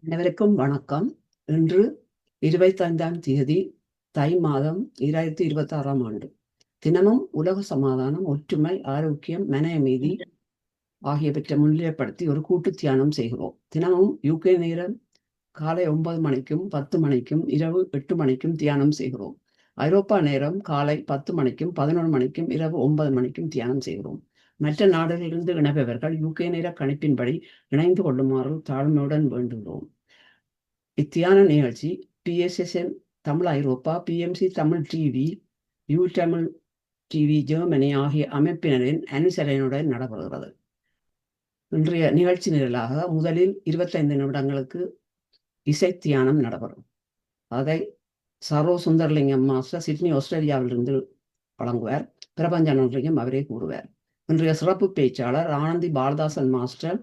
அனைவருக்கும் வணக்கம். இன்று 25ஆம் தேதி தை மாதம் 2026ஆம் ஆண்டு. தினமும் உலக சமாதானம், ஒற்றுமை, ஆரோக்கியம், மன அமைதி ஆகியவற்றை முன்னிலைப்படுத்தி ஒரு கூட்டு தியானம் செய்கிறோம். தினமும் UK நேரம் காலை 9 மணிக்கும் 10 மணிக்கும் இரவு 8 மணிக்கும் தியானம் செய்கிறோம். ஐரோப்பா நேரம் காலை 10 மணிக்கும் 11 மணிக்கும் இரவு 9 மணிக்கும் தியானம் செய்கிறோம். மற்ற நாடுகளிலிருந்து இணைப்பவர்கள் UK நேர கணிப்பின்படி இணைந்து கொள்ளுமாறு தாழ்மையுடன் வேண்டுகிறோம். இத்தியான நிகழ்ச்சி PSSM Tamil Europe, PMC Tamil TV, you Tamil TV Germany ஆகிய அமைப்பினரின் அனுசரணையுடன் நடைபெறுகிறது. இன்றைய நிகழ்ச்சி நிரலாக முதலில் 25 நிமிடங்களுக்கு இசை தியானம் நடைபெறும். அதை சரோ சுந்தர்லிங்கம் மாஸ்டர் சிட்னி ஆஸ்திரேலியாவிலிருந்து வழங்குவார். பிரபஞ்சனியம் அவரே கூறுவார். இன்றைய சிறப்பு பேச்சாளர் ஆனந்தி பாலதாசன் மாஸ்டர்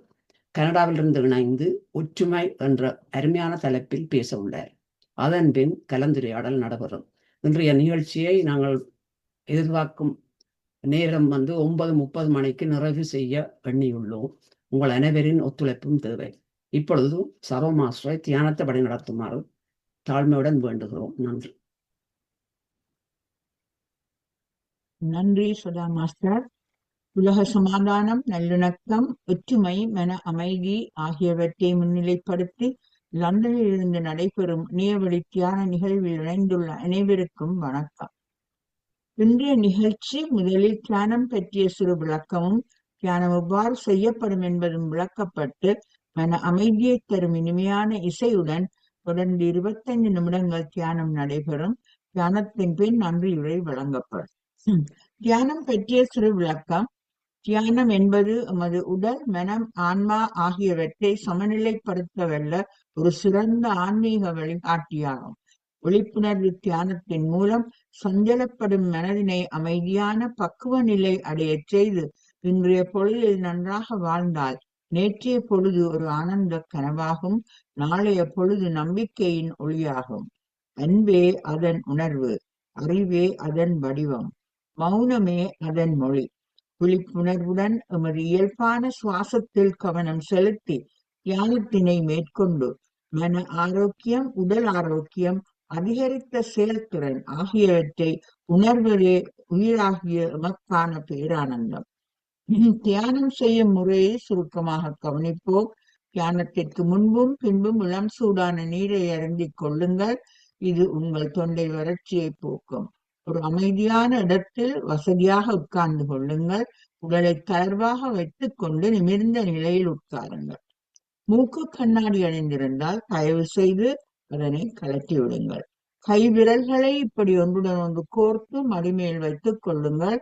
கனடாவிலிருந்து இணைந்து ஒற்றுமை என்ற அருமையான தலைப்பில் பேச உள்ளார். அதன் பின் கலந்துரையாடல் நடைபெறும். இன்றைய நிகழ்ச்சியை நாங்கள் எதிர்பார்க்கும் நேரம் 9:30 மணிக்கு நிறைவு செய்ய எண்ணியுள்ளோம். உங்கள் அனைவரின் ஒத்துழைப்பும் தேவை. இப்பொழுது சரோ மாஸ்டரை தியானத்தை வழி நடத்துமாறு தாழ்மையுடன் வேண்டுகிறோம். நன்றி. நன்றி சுதா மாஸ்டர். உலக சமாதானம், நல்லிணக்கம், ஒற்றுமை, மன அமைதி ஆகியவற்றை முன்னிலைப்படுத்தி லண்டனில் இருந்து நடைபெறும் இணையவழி தியான நிகழ்வில் இணைந்துள்ள அனைவருக்கும் வணக்கம். இன்றைய நிகழ்ச்சி முதலில் தியானம் பற்றிய சிறு விளக்கமும், தியானம் எவ்வாறு செய்யப்படும் என்பதும் விளக்கப்பட்டு மன அமைதியை தரும் இனிமையான இசையுடன் தொடர்ந்து 25 நிமிடங்கள் தியானம் நடைபெறும். தியானத்தின் பின் நன்றியுரை வழங்கப்படும். தியானம் பற்றிய சிறு விளக்கம். தியானம் என்பது எமது உடல், மனம், ஆன்மா ஆகியவற்றை சமநிலைப்படுத்தவல்ல ஒரு சிறந்த ஆன்மீக வழிகாட்டியாகும். விழிப்புணர்வு தியானத்தின் மூலம் சஞ்சலப்படும் மனதினை அமைதியான பக்குவ நிலை அடையச் செய்து இன்றைய பொழுதில் நன்றாக வாழ்ந்தால் நேற்றைய பொழுது ஒரு ஆனந்த கனவாகும், நாளைய பொழுது நம்பிக்கையின் ஒளியாகும். அன்பே அதன் உணர்வு, அறிவே அதன் வடிவம், மௌனமே அதன் மொழி. விழிப்புணர்வுடன் எமது இயல்பான சுவாசத்தில் கவனம் செலுத்தி தியானத்தினை மேற்கொண்டு மன ஆரோக்கியம், உடல் ஆரோக்கியம், அதிகரித்த செயல்திறன் ஆகியவற்றை உணர்வதே உயிராகிய எமக்கான பேரானந்தம். தியானம் செய்யும் முறையை சுருக்கமாக கவனிப்போம். தியானத்திற்கு முன்பும் பின்பும் இளம் சூடான நீரை அருந்திக் கொள்ளுங்கள். இது உங்கள் தொண்டை வறட்சியை போக்கும். ஒரு அமைதியான இடத்தில் வசதியாக உட்கார்ந்து கொள்ளுங்கள். உடலை தளர்வாக வைத்துக் கொண்டு நிமிர்ந்த நிலையில் உட்காருங்கள். மூக்கு கண்ணாடி அணிந்திருந்தால் தயவு செய்து அதனை கழட்டி விடுங்கள். கை விரல்களை இப்படி ஒன்றுடன் ஒன்று கோர்த்து மடிமேல் வைத்துக் கொள்ளுங்கள்.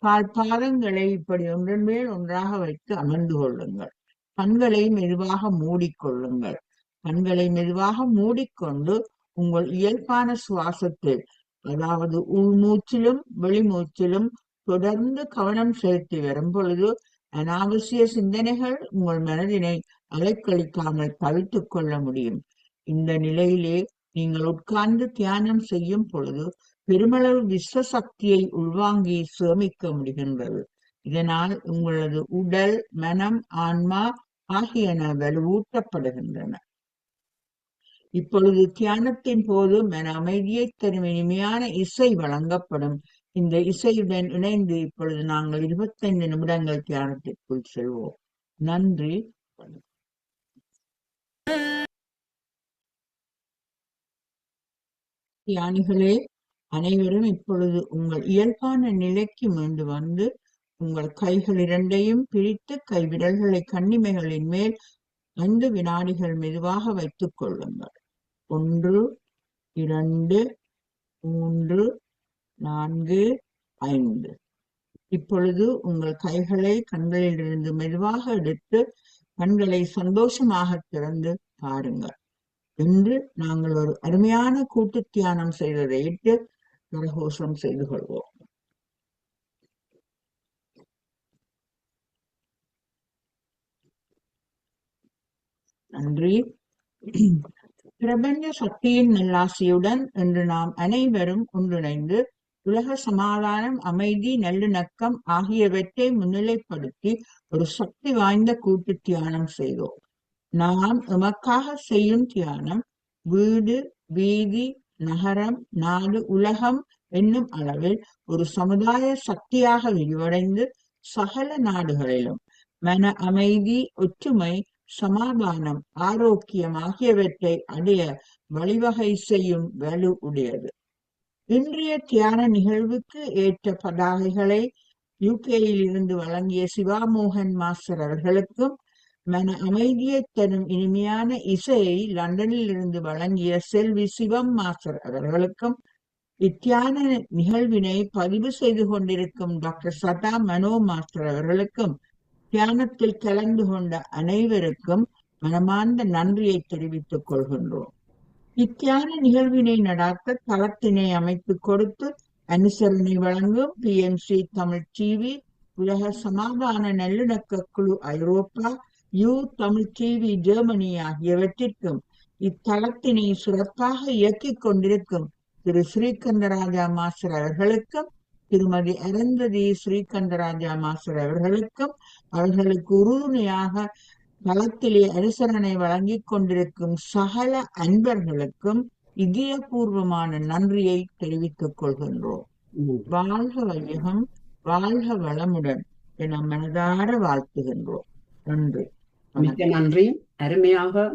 கால் பாதங்களை இப்படி ஒன்றன் மேல் ஒன்றாக வைத்து அமர்ந்து கொள்ளுங்கள். கண்களை மெதுவாக மூடிக்கொள்ளுங்கள். கண்களை மெதுவாக மூடிக்கொண்டு உங்கள் இயல்பான சுவாசத்தில், அதாவது உள்மூச்சிலும் வெளிமூச்சிலும் தொடர்ந்து கவனம் செலுத்தி வரும் பொழுது அனாவசிய சிந்தனைகள் உங்கள் மனதினை அலைக்கழிக்காமல் தவிர்த்துக் கொள்ள முடியும். இந்த நிலையிலே நீங்கள் உட்கார்ந்து தியானம் செய்யும் பொழுது பெருமளவு விஸ்வசக்தியை உள்வாங்கி சேமிக்க முடிகின்றது. இதனால் உங்களது உடல், மனம், ஆன்மா ஆகியன வலுவூட்டப்படுகின்றன. இப்பொழுது தியானத்தின் போது மன அமைதியை தரும் இனிமையான இசை வழங்கப்படும். இந்த இசையுடன் இணைந்து இப்பொழுது நாங்கள் 25 நிமிடங்கள் தியானத்திற்குள் செல்வோம். நன்றி. தியானிகளே அனைவரும் இப்பொழுது உங்கள் இயல்பான நிலைக்கு மீண்டு வந்து உங்கள் கைகள் இரண்டையும் பிரித்து கைவிரல்களை கண்ணிமைகளின் மேல் 5 வினாடிகள் மெதுவாக வைத்துக் கொள்ளுங்கள். 1, 2, 3, 4, 5. இப்பொழுது உங்கள் கைகளை கண்களிலிருந்து மெதுவாக எடுத்து கண்களை சந்தோஷமாக திறந்து பாருங்கள். இன்று நாங்கள் ஒரு அருமையான கூட்டு தியானம் செய்ததை இட்டு கரகோஷம் செய்து கொள்வோம். நன்றி. பிரபஞ்ச சக்தியின் நல்லாசியுடன் இன்று நாம் அனைவரும் ஒன்றிணைந்து உலக சமாதானம், அமைதி, நல்லிணக்கம் ஆகியவற்றை முன்னிலைப்படுத்தி ஒரு சக்தி வாய்ந்த கூட்டு தியானம் செய்தோம். நாம் எமக்காக செய்யும் தியானம் வீடு, வீதி, நகரம், நாடு, உலகம் என்னும் அளவில் ஒரு சமுதாய சக்தியாக விரிவடைந்து சகல நாடுகளிலும் மன அமைதி, ஒற்றுமை, சமாதானம், ஆரோக்கியம் ஆகியவற்றை அடைய வழிவகை செய்யும் வலு உடையது. இன்றைய தியான நிகழ்வுக்கு ஏற்ற பதாகைகளை யூகேயில் இருந்து வழங்கிய சிவாமோகன் மாஸ்டர் அவர்களுக்கும், மன அமைதியை தரும் இனிமையான இசையை லண்டனில் இருந்து வழங்கிய செல்வி சிவம் மாஸ்டர் அவர்களுக்கும், இத்தியான நிகழ்வினை பதிவு செய்து கொண்டிருக்கும் டாக்டர் சதா மனோ மாஸ்டர் அவர்களுக்கும், தியானத்தில் கலந்து கொண்ட அனைவருக்கும் மனமார்ந்த நன்றியை தெரிவித்துக் கொள்கின்றோம். இத்தியான நிகழ்வினை நடாத்த தளத்தினை அமைத்து கொடுத்து அனுசரணை வழங்கும் PMC தமிழ் டிவி, உலக சமாதான நல்லிணக்க குழு ஐரோப்பா, தமிழ் டிவி ஜெர்மனி ஆகியவற்றிற்கும், இத்தளத்தினை சிறப்பாக இயக்கிக் கொண்டிருக்கும் திரு ஸ்ரீகந்தராஜா மாஸ்டர் அவர்களுக்கும், திருமதி அருந்ததி ஸ்ரீகந்தராஜா மாஸ்டர் அவர்களுக்கும், அவர்களுக்கு உறுதுணையாக தளத்திலே அனுசரணை வழங்கிக் கொண்டிருக்கும் சகல அன்பர்களுக்கும் இதயபூர்வமான நன்றியை தெரிவித்துக் கொள்கின்றோம். வாழ்க வையகம், வாழ்க வளமுடன் என மனதார வாழ்த்துகின்றோம். நன்றி. மிக்க நன்றி. அருமையாக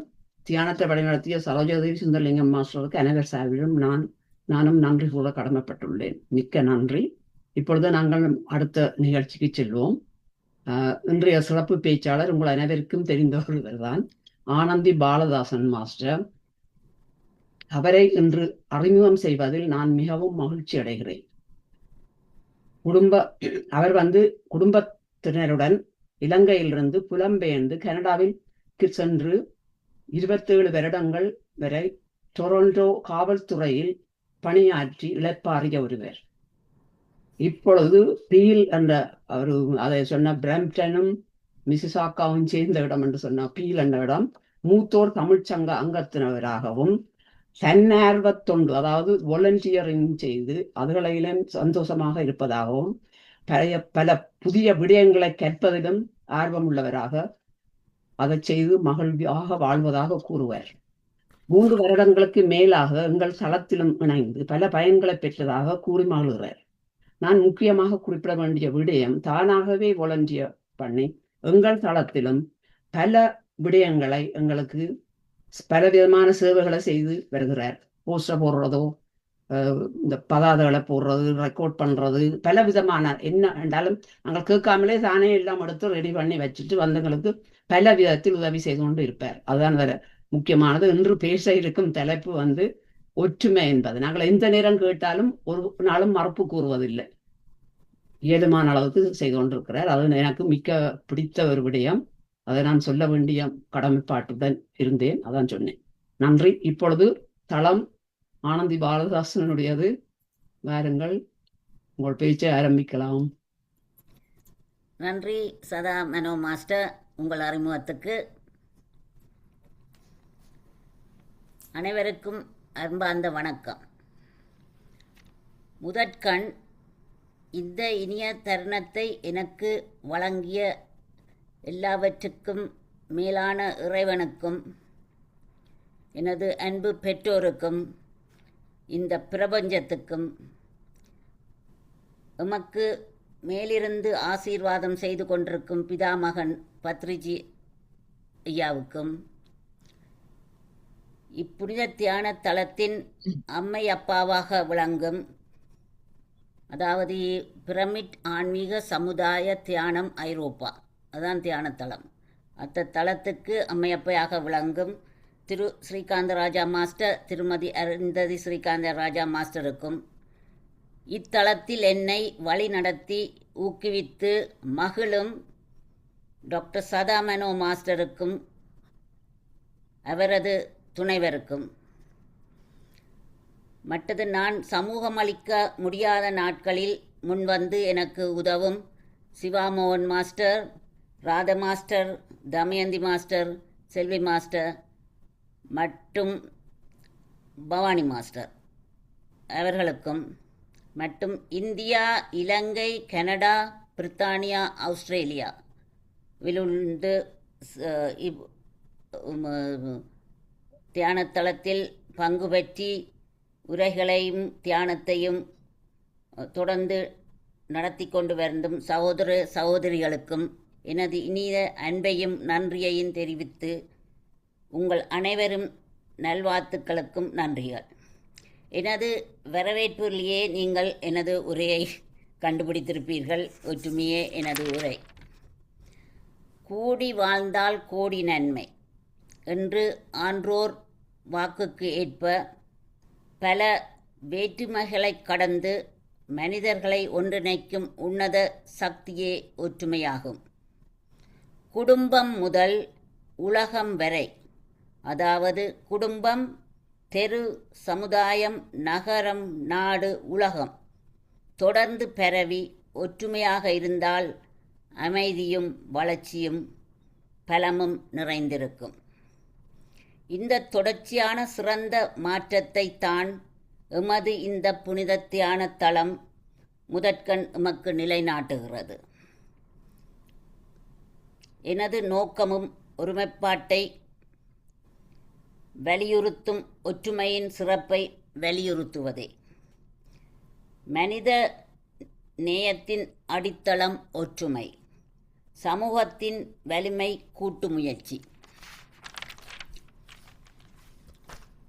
தியானத்தை வழிநடத்திய சரோஜாதேவி சுந்தரலிங்கம் மாஸ்டருக்கு அனைவர் சார்பிலும் நானும் நன்றி கூற கடமைப்பட்டுள்ளேன். மிக்க நன்றி. இப்பொழுது நாங்கள் அடுத்த நிகழ்ச்சிக்கு செல்வோம். இன்றைய சிறப்பு பேச்சாளர் உங்கள் அனைவருக்கும் தெரிந்த ஒருவர் தான், ஆனந்தி பாலதாசன் மாஸ்டர். அவரை இன்று அறிமுகம் செய்வதில் நான் மிகவும் மகிழ்ச்சி அடைகிறேன். அவர் குடும்பத்தினருடன் இலங்கையிலிருந்து புலம்பெயர்ந்து கனடாவிற்கு சென்று 27 வருடங்கள் வரை டொரண்டோ காவல்துறையில் பணியாற்றி இழப்பாறிய ஒருவர். இப்பொழுது பீல் என்ற அதை சொன்ன பிரம்டனும் மிசிசாக்காவும் சேர்ந்த இடம் என்று சொன்ன பீல் என்ற இடம் மூத்தோர் தமிழ்ச்சங்க அங்கத்தினராகவும் தன்னார்வ தொண்டு, அதாவது வாலண்டியரிங் செய்து அதுகளிலும் சந்தோஷமாக இருப்பதாகவும் பல புதிய விடயங்களை கற்பதிலும் ஆர்வம் உள்ளவராக அதை செய்து மகிழ்ச்சியாக வாழ்வதாக கூறுவார். 3 வருடங்களுக்கு மேலாக எங்கள் தளத்திலும் இணைந்து பல பயன்களை பெற்றதாக கூறி மகிழ்கிறார். நான் முக்கியமாக குறிப்பிட வேண்டிய விடயம், தானாகவே வாலண்டியர் பண்ணி எங்கள் தளத்திலும் பல விடயங்களை எங்களுக்கு பல விதமான சேவைகளை செய்து வருகிறார். போஸ்டர் போடுறதோ, இந்த பதாதைகளை போடுறது, ரெக்கார்ட் பண்ணுறது, பல விதமான என்ன என்றாலும் நாங்கள் கேட்காமலே தானே எல்லாம் எடுத்து ரெடி பண்ணி வச்சுட்டு வந்தவங்களுக்கு பல விதத்தில் உதவி செய்து கொண்டு இருப்பார். அதுதான் வேற முக்கியமானது. இன்று பேச இருக்கும் தலைப்பு ஒற்றுமை என்பது. நாங்கள் எந்த நேரம் கேட்டாலும் ஒரு நாளும் மறுப்பு கூறுவதில்லை. இயலுமான அளவுக்கு செய்து கொண்டிருக்கிறார். அது எனக்கு மிக்க பிடித்த ஒரு விடயம். அதை நான் சொல்ல வேண்டிய கடமைப்பாட்டுடன் இருந்தேன். அதான் சொன்னேன். நன்றி. இப்பொழுது தளம் ஆனந்தி பாலதாசனுடையது. வாருங்கள், உங்கள் பேச்சை ஆரம்பிக்கலாம். நன்றி சதா மனோ மாஸ்டர், உங்கள் அறிமுகத்துக்கு. அனைவருக்கும் அன்பார்ந்த வணக்கம். முதற்கண் இந்த இனிய தருணத்தை எனக்கு வழங்கிய எல்லாவற்றுக்கும் மேலான இறைவனுக்கும், எனது அன்பு பெற்றோருக்கும், இந்த பிரபஞ்சத்துக்கும், எமக்கு மேலிருந்து ஆசீர்வாதம் செய்து கொண்டிருக்கும் பிதாமகன் பத்ரிஜி ஐயாவுக்கும், இப்புனித தியான தலத்தின் அம்மை அப்பாவாக விளங்கும், அதாவது பிரமிட் ஆன்மீக சமுதாய தியானம் ஐரோப்பா, அதுதான் தியானத்தலம், அந்த தலத்துக்கு அம்மையப்பையாக விளங்கும் திரு ஸ்ரீகாந்தராஜா மாஸ்டர், திருமதி அருந்ததி ஸ்ரீகாந்தராஜா மாஸ்டருக்கும், இத்தலத்தில் என்னை வழி நடத்தி ஊக்குவித்து மகிழும் டாக்டர் சதா மனோ மாஸ்டருக்கும் அவரது துணைவருக்கும், மற்றது நான் சமூகம் அளிக்க முடியாத நாட்களில் முன்வந்து எனக்கு உதவும் சிவாமோகன் மாஸ்டர், ராத மாஸ்டர், தமயந்தி மாஸ்டர், செல்வி மாஸ்டர் மற்றும் பவானி மாஸ்டர் அவர்களுக்கும், மற்றும் இந்தியா, இலங்கை, கனடா, பிரித்தானியா, ஆஸ்திரேலியா விலுண்டு தியானத்தலத்தில் பங்கு பற்றி உரைகளையும் தியானத்தையும் தொடர்ந்து நடத்தி கொண்டு வந்தும் சகோதர சகோதரிகளுக்கும் எனது இனிய அன்பையும் நன்றியையும் தெரிவித்து உங்கள் அனைவரும் நல்வாழ்த்துக்களுக்கும் நன்றிகள். எனது வரவேற்பிலேயே நீங்கள் எனது உரையை கண்டுபிடித்திருப்பீர்கள். ஒற்றுமையே எனது உரை. கூடி வாழ்ந்தால் கோடி நன்மை என்று ஆன்றோர் வாக்குக்கு ஏற்ப பல வேற்றுமைகளை கடந்து மனிதர்களை ஒன்றிணைக்கும் உன்னத சக்தியே ஒற்றுமையாகும். குடும்பம் முதல் உலகம் வரை, அதாவது குடும்பம், தெரு, சமுதாயம், நகரம், நாடு, உலகம் தொடர்ந்து பரவி ஒற்றுமையாக இருந்தால் அமைதியும் வளர்ச்சியும் பலமும் நிறைந்திருக்கும். இந்த தொடர்ச்சியான சிறந்த மாற்றத்தை தான் எமது இந்த புனித தியான தலம் முதற்கண் எமக்கு நிலைநாட்டுகிறது. எனது நோக்கமும் ஒருமைப்பாட்டை வலியுறுத்தும், ஒற்றுமையின் சிறப்பை வலியுறுத்துவதே. மனித நேயத்தின் அடித்தளம் ஒற்றுமை, சமூகத்தின் வலிமை கூட்டு முயற்சி.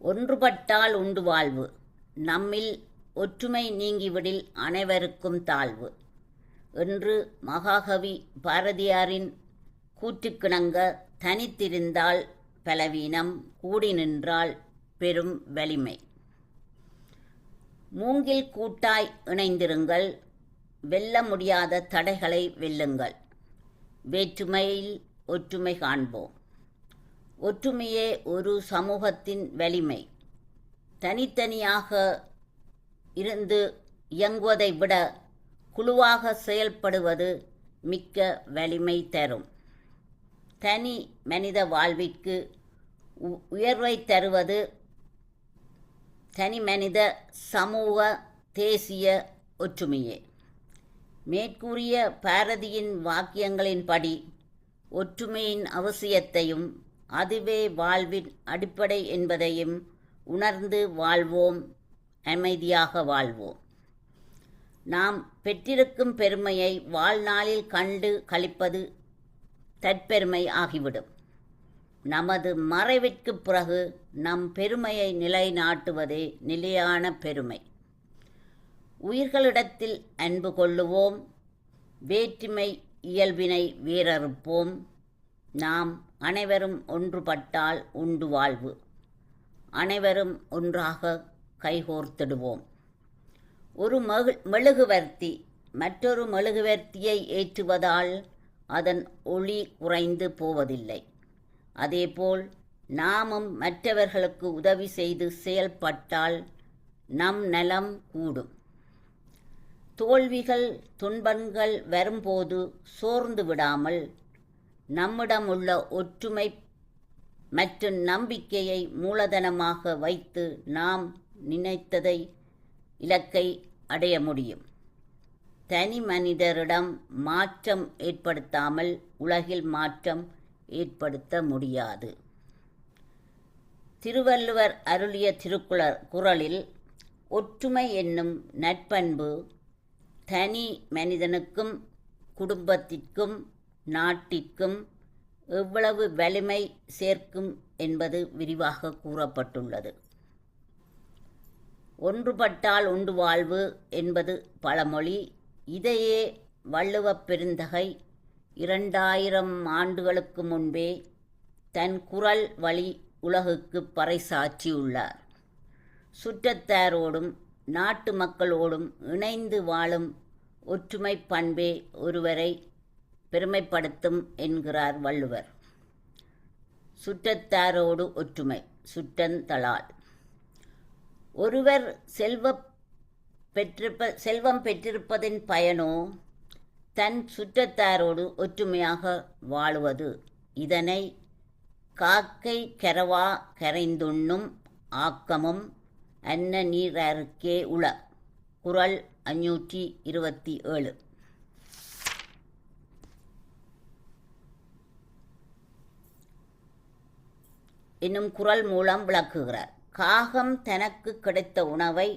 ஒன்றுபட்டால் உண்டு வாழ்வு, நம்மில் ஒற்றுமை நீங்கிவிடில் அனைவருக்கும் தாழ்வு என்று மகாகவி பாரதியாரின் கூற்றுக்கிணங்க, தனித்திருந்தால் பலவீனம், கூடி நின்றால் பெரும் வலிமை. மூங்கில் கூட்டாய் இணைந்திருங்கள், வெல்ல முடியாத தடைகளை வெல்லுங்கள். வேற்றுமையில் ஒற்றுமை காண்போம். ஒற்றுமையே ஒரு சமூகத்தின் வலிமை. தனித்தனியாக இருந்து இயங்குவதை விட குழுவாக செயல்படுவது மிக்க வலிமை தரும். தனி மனித வாழ்விற்கு உயர்வை தருவது தனி மனித, சமூக, தேசிய ஒற்றுமையே. மேற்கூறிய பாரதியின் வாக்கியங்களின்படி ஒற்றுமையின் அவசியத்தையும் அதுவே வாழ்வின் அடிப்படை என்பதையும் உணர்ந்து வாழ்வோம், அமைதியாக வாழ்வோம். நாம் பெற்றிருக்கும் பெருமையை வாழ்நாளில் கண்டு களிப்பது தற்பெருமை ஆகிவிடும். நமது மறைவிற்குப் பிறகு நம் பெருமையை நிலைநாட்டுவதே நிலையான பெருமை. உயிர்களிடத்தில் அன்பு கொள்ளுவோம், வேற்றுமை இயல்பினை வேறறுப்போம். நாம் அனைவரும் ஒன்றுபட்டால் உண்டு வாழ்வு. அனைவரும் ஒன்றாக கைகோர்த்திடுவோம். ஒரு மெழுகுவர்த்தி மற்றொரு மெழுகுவர்த்தியை ஏற்றுவதால் அதன் ஒளி குறைந்து போவதில்லை. அதேபோல் நாமும் மற்றவர்களுக்கு உதவி செய்து செயல்பட்டால் நம் நலம் கூடும். தோல்விகள் துன்பங்கள் வரும்போது சோர்ந்து விடாமல் நம்மிடம் உள்ள ஒற்றுமை மற்றும் நம்பிக்கையை மூலதனமாக வைத்து நாம் நினைத்ததை இலக்கை அடைய முடியும். தனி மனிதரிடம் மாற்றம் ஏற்படுத்தாமல் உலகில் மாற்றம் ஏற்படுத்த முடியாது. திருவள்ளுவர் அருளிய குறளில் ஒற்றுமை என்னும் நற்பண்பு தனி மனிதனுக்கும் குடும்பத்திற்கும் நாட்டிற்கும் எவ்வளவு வலிமை சேர்க்கும் என்பது விரிவாக கூறப்பட்டுள்ளது. ஒன்றுபட்டால் உண்டு வாழ்வு என்பது பழமொழி. இதையே வள்ளுவப் பெருந்தகை 2000 ஆண்டுகளுக்கு முன்பே தன் குறள் வழி உலகுக்கு பறைசாற்றியுள்ளார். சுற்றத்தாரோடும் நாட்டு மக்களோடும் இணைந்து வாழும் ஒற்றுமை பண்பே ஒருவரை பெருமைப்படுத்தும் என்கிறார் வள்ளுவர். சுற்றத்தாரோடு ஒற்றுமை சுற்றந்தளால். ஒருவர் செல்வம் பெற்றிருப்பதின் பயனோ தன் சுற்றத்தாரோடு ஒற்றுமையாக வாழுவது. இதனை காக்கை கரவா கரைந்துண்ணும் ஆக்கமும் அன்ன நீரருக்கே உள. குறள் 527. என்னும் குறள் மூலம் விளக்குகிறார். காகம் தனக்கு கிடைத்த உணவை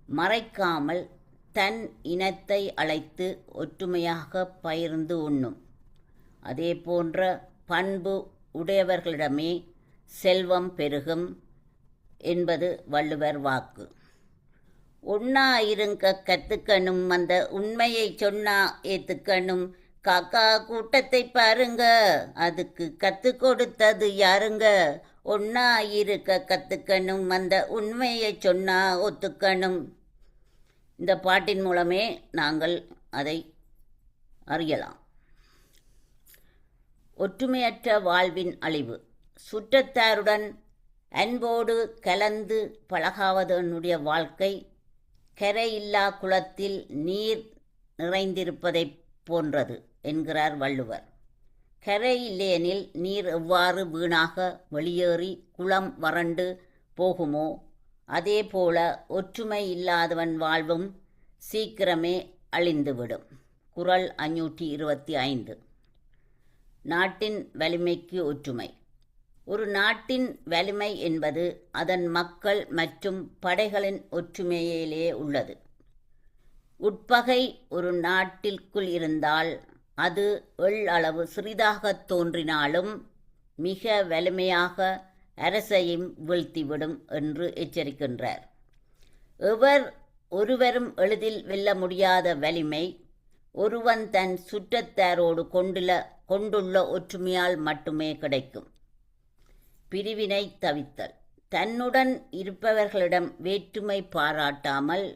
மறைக்காமல் தன் இனத்தை அழைத்து ஒற்றுமையாக பகிர்ந்து உண்ணும். அதே போன்ற பண்பு உடையவர்களிடமே செல்வம் பெருகும் என்பது வள்ளுவர் வாக்கு. ஒன்னா இருங்க கத்துக்கணும், அந்த உண்மையை சொன்னா ஏத்துக்கணும். காக்கா கூட்டத்தை பாருங்க, அதுக்கு கத்து கொடுத்தது யாருங்க? ஒன்னா இருக்க கத்துக்கணும், அந்த உண்மையை சொன்னா ஒத்துக்கணும். இந்த பாட்டின் மூலமே நாங்கள் அதை அறியலாம். ஒற்றுமையற்ற வாழ்வின் அழிவு. சுற்றத்தாருடன் அன்போடு கலந்து பழகாவதனுடைய வாழ்க்கை கரையில்லா குளத்தில் நீர் நிறைந்திருப்பதைப் போன்றது என்கிறார் வள்ளுவர். கரை இல்லையெனில் நீர் எவ்வாறு வீணாக வெளியேறி குளம் வறண்டு போகுமோ அதேபோல ஒற்றுமை இல்லாதவன் வாழ்வும் சீக்கிரமே அழிந்துவிடும். குறள் 525. நாட்டின் வலிமைக்கு ஒற்றுமை. ஒரு நாட்டின் வலிமை என்பது அதன் மக்கள் மற்றும் படைகளின் ஒற்றுமையிலே உள்ளது. உட்பகை ஒரு நாட்டிற்குள் இருந்தால் அது அளவு சிறிதாக தோன்றினாலும் மிக வலிமையாக அரசையும் வீழ்த்திவிடும் என்று எச்சரிக்கின்றார். ஒருவரும் எளிதில் வெல்ல முடியாத வலிமை ஒருவன் தன் சுற்றத்தாரோடு கொண்டுள்ள ஒற்றுமையால் மட்டுமே கிடைக்கும். பிரிவினை தவித்தல். தன்னுடன் இருப்பவர்களிடம் வேற்றுமை பாராட்டாமல்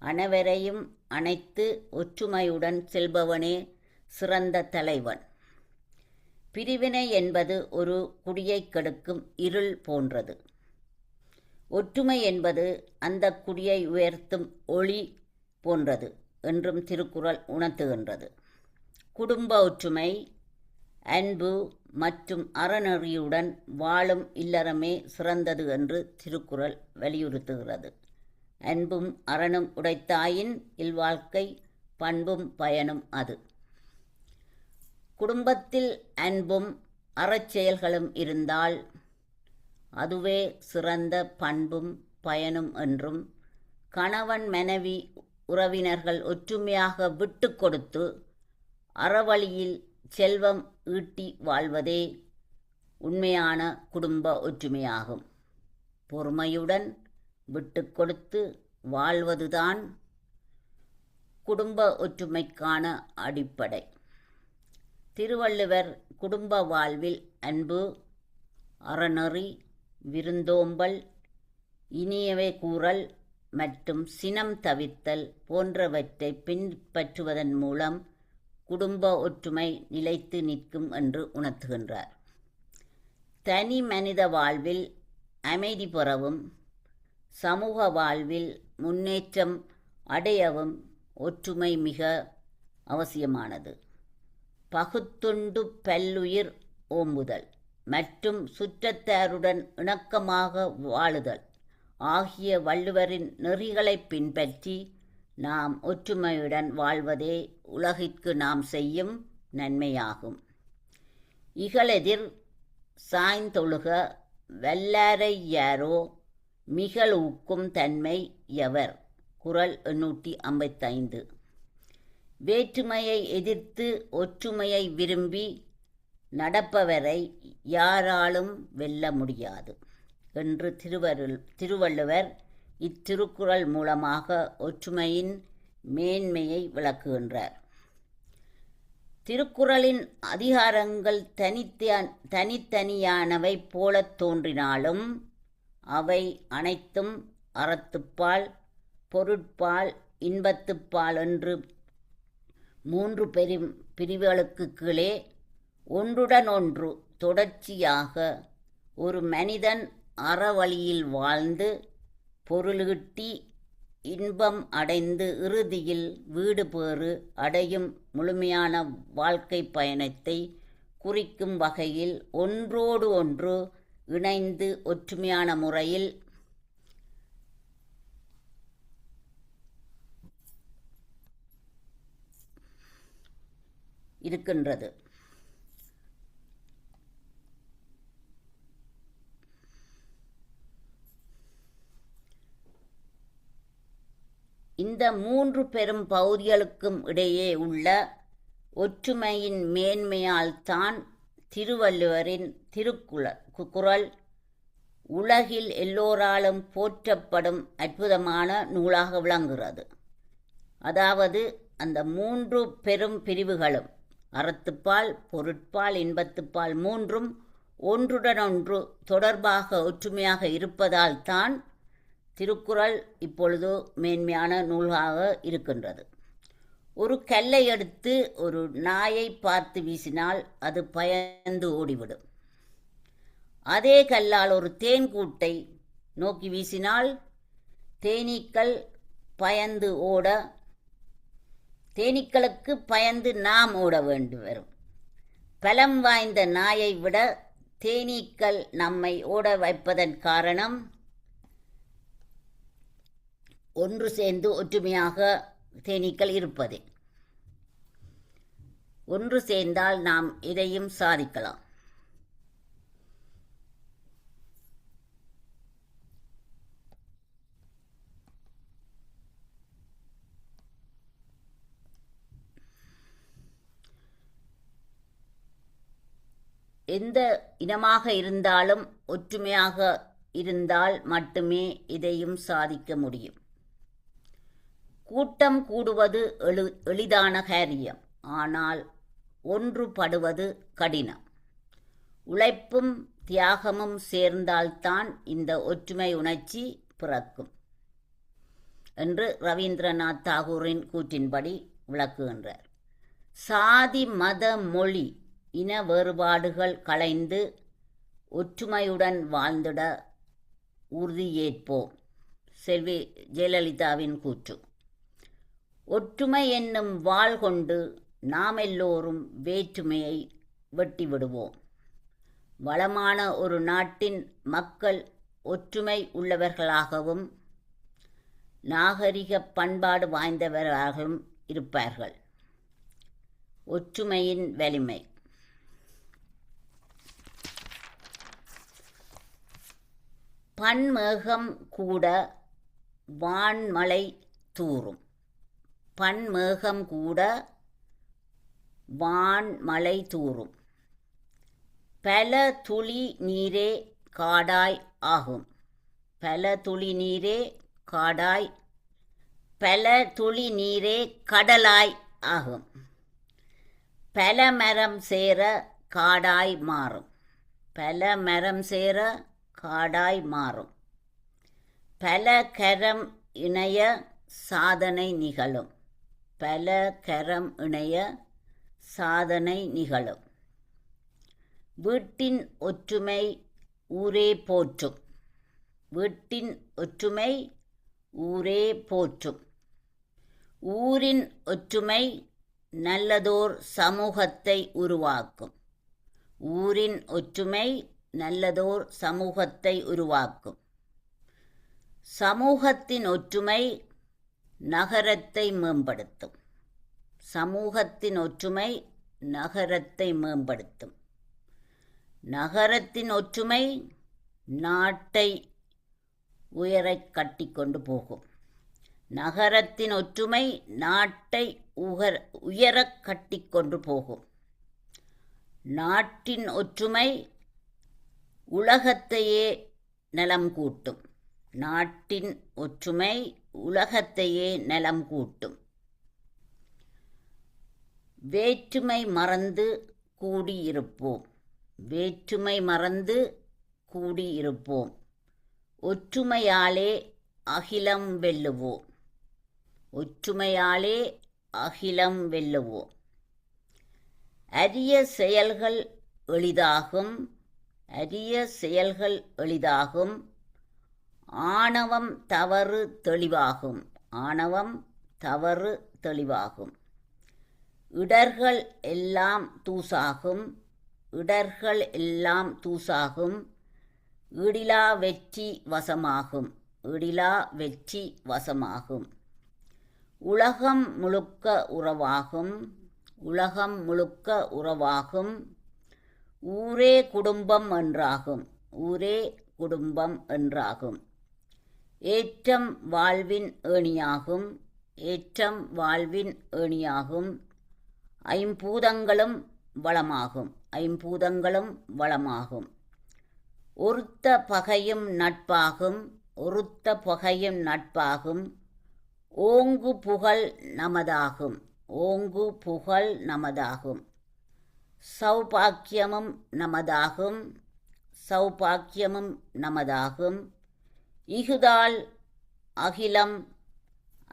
அனைவரையும் அணைத்து ஒற்றுமையுடன் செல்பவனே சிறந்த தலைவன். பிரிவினை என்பது ஒரு குடியை கெடுக்கும் இருள் போன்றது. ஒற்றுமை என்பது அந்த குடியை உயர்த்தும் ஒளி போன்றது என்றும் திருக்குறள் உணர்த்துகின்றது. குடும்ப ஒற்றுமை, அன்பு மற்றும் அறநெறியுடன் வாழும் இல்லறமே சிறந்தது என்று திருக்குறள் வலியுறுத்துகிறது. அன்பும் அறனும் உடைத்தாயின் இல்வாழ்க்கை பண்பும் பயனும் அது. குடும்பத்தில் அன்பும் அறச்செயல்களும் இருந்தால் அதுவே சிறந்த பண்பும் பயனும் என்றும், கணவன் மனைவி உறவினர்கள் ஒற்றுமையாக விட்டு கொடுத்து அறவழியில் செல்வம் ஈட்டி வாழ்வதே உண்மையான குடும்ப ஒற்றுமையாகும். பொறுமையுடன் விட்டு கொடுத்து வாழ்வதுதான் குடும்ப ஒற்றுமைக்கான அடிப்படை. திருவள்ளுவர் குடும்ப வாழ்வில் அன்பு, அறநெறி, விருந்தோம்பல், இனியவை கூறல் மற்றும் சினம் தவிர்த்தல் போன்றவற்றை பின்பற்றுவதன் மூலம் குடும்ப ஒற்றுமை நிலைத்து நிற்கும் என்று உணர்த்துகின்றார். தனி மனித வாழ்வில் அமைதி பெறவும் சமூக வாழ்வில் முன்னேற்றம் அடையவும் ஒற்றுமை மிக அவசியமானது. பகுத்துண்டு பல்லுயிர் ஓம்புதல் மற்றும் சுற்றத்தாருடன் இணக்கமாக வாழுதல் ஆகிய வள்ளுவரின் நெறிகளை பின்பற்றி நாம் ஒற்றுமையுடன் வாழ்வதே உலகிற்கு நாம் செய்யும் நன்மையாகும். இகலெதிர் சாய்ந்தொழுக வல்லாரை யாரோ மிகல் ஊக்கும் தன்மை எவர். குறள் 855. வேற்றுமையை எதிர்த்து ஒற்றுமையை விரும்பி நடப்பவரை யாராலும் வெல்ல முடியாது என்று திருவள்ளுவர் இத்திருக்குறள் மூலமாக ஒற்றுமையின் மேன்மையை விளக்குகின்றார். திருக்குறளின் அதிகாரங்கள் தனித்தனியானவை போலத் தோன்றினாலும் அவை அனைத்தும் அறத்துப்பால், பொருட்பால், இன்பத்துப்பால் என்று 3 பெரும் பிரிவுகளுக்கு கீழே ஒன்றுடன் ஒன்று தொடர்ச்சியாக ஒரு மனிதன் அறவழியில் வாழ்ந்து பொருளீட்டி இன்பம் அடைந்து இறுதியில் வீடு பேறு அடையும் முழுமையான வாழ்க்கை பயணத்தை குறிக்கும் வகையில் ஒன்றோடு ஒன்று இணைந்து ஒற்றுமையான முறையில் இருக்கின்றது. இந்த 3 பெரும் பகுதிகளுக்கும் இடையே உள்ள ஒற்றுமையின் மேன்மையால் தான் திருவள்ளுவரின் திருக்குறள் உலகில் எல்லோராலும் போற்றப்படும் அற்புதமான நூலாக விளங்குகிறது. அதாவது அந்த 3 பெரும் பிரிவுகளும் அறத்துப்பால், பொருட்பால், இன்பத்துப்பால் 3ம் ஒன்றுடன் ஒன்று தொடர்பாக ஒற்றுமையாக இருப்பதால் தான் திருக்குறள் இப்பொழுது மேன்மையான நூலாக இருக்கின்றது. ஒரு கல்லை எடுத்து ஒரு நாயை பார்த்து வீசினால் அது பயந்து ஓடிவிடும். அதே கல்லால் ஒரு தேன்கூட்டை நோக்கி வீசினால் தேனீக்கள் பயந்து ஓட, தேனீக்களுக்கு பயந்து நாம் ஓட வேண்டும் வரும். பலம் வாய்ந்த நாயை விட தேனீக்கள் நம்மை ஓட வைப்பதன் காரணம் ஒன்று சேர்ந்து ஒற்றுமையாக தேனீக்கள் இருப்பதே. ஒன்று சேர்ந்தால் நாம் எதையும் சாதிக்கலாம். எந்த இனமாக இருந்தாலும் ஒற்றுமையாக இருந்தால் மட்டுமே இதையும் சாதிக்க முடியும். கூட்டம் கூடுவது எளிதான காரியம், ஆனால் ஒன்றுபடுவது கடினம். உழைப்பும் தியாகமும் சேர்ந்தால்தான் இந்த ஒற்றுமை உணர்ச்சி பிறக்கும் என்று ரவீந்திரநாத் தாகூரின் கூற்றின்படி விளக்குகின்றார். சாதி, மத, மொழி, இன வேறுபாடுகள் களைந்து ஒற்றுமையுடன் வாழ்ந்திட உறுதியேற்போம். செல்வி ஜெயலலிதாவின் கூற்று. ஒற்றுமை என்னும் வாள் கொண்டு நாம் எல்லோரும் வேற்றுமையை வெட்டிவிடுவோம். வளமான ஒரு நாட்டின் மக்கள் ஒற்றுமை உள்ளவர்களாகவும் நாகரிக பண்பாடு வாய்ந்தவர்களாகவும் இருப்பார்கள். ஒற்றுமையின் வலிமை. பன்மேகம் கூட வான்மழை தூறும். பன்மேகம் கூட வான்மழை தூறும். பல துளி நீரே காடாய் ஆகும். பல துளி நீரே காடாய், பல துளி நீரே கடலாய் ஆகும். பல மரம் சேர காடாய் மாறும். பல மரம் சேர காடாய் மாறும். பல கரம் இணைய சாதனை நிகழும். பல கரம் இணைய சாதனை நிகழும். வீட்டின் ஒற்றுமை ஊரே போற்றும். வீட்டின் ஒற்றுமை ஊரே போற்றும். ஊரின் ஒற்றுமை நல்லதோர் சமூகத்தை உருவாக்கும். ஊரின் ஒற்றுமை நல்லதோர் சமூகத்தை உருவாக்கும். சமூகத்தின் ஒற்றுமை நகரத்தை மேம்படுத்தும். சமூகத்தின் ஒற்றுமை நகரத்தை மேம்படுத்தும். நகரத்தின் ஒற்றுமை நாட்டை உயரக் கட்டிக்கொண்டு போகும். நகரத்தின் ஒற்றுமை நாட்டை உயரக் கட்டிக்கொண்டு போகும். நாட்டின் ஒற்றுமை உலகத்தையே நலம் கூட்டும். நாட்டின் ஒற்றுமை உலகத்தையே நலம் கூட்டும். வேற்றுமை மறந்து கூடியிருப்போம். வேற்றுமை மறந்து கூடியிருப்போம். ஒற்றுமையாலே அகிலம் வெல்லுவோம். ஒற்றுமையாலே அகிலம் வெல்லுவோம். அரிய செயல்கள் எளிதாகும். அரிய செயல்கள் எளிதாகும். ஆணவம் தவறு தெளிவாகும். ஆணவம் தவறு தெளிவாகும். இடர்கள் எல்லாம் தூசாகும். இடர்கள் எல்லாம் தூசாகும். இடிலா வெற்றி வசமாகும். இடிலா வெற்றி வசமாகும். உலகம் முழுக்க உறவாகும். உலகம் முழுக்க உறவாகும். ஊரே குடும்பம் என்றாகும். ஊரே குடும்பம் என்றாகும். ஏற்றம் வாழ்வின் ஏணியாகும். ஏற்றம் வாழ்வின் ஏணியாகும். ஐம்பூதங்களும் வளமாகும். ஐம்பூதங்களும் வளமாகும். ஒருத்த பகையும் நட்பாகும். ஒருத்த பகையும் நட்பாகும். ஓங்கு புகழ் நமதாகும். ஓங்கு புகழ் நமதாகும். சௌபாக்கியமும் நமதாகும். சௌபாக்கியமும் நமதாகும். இகுதால் அகிலம்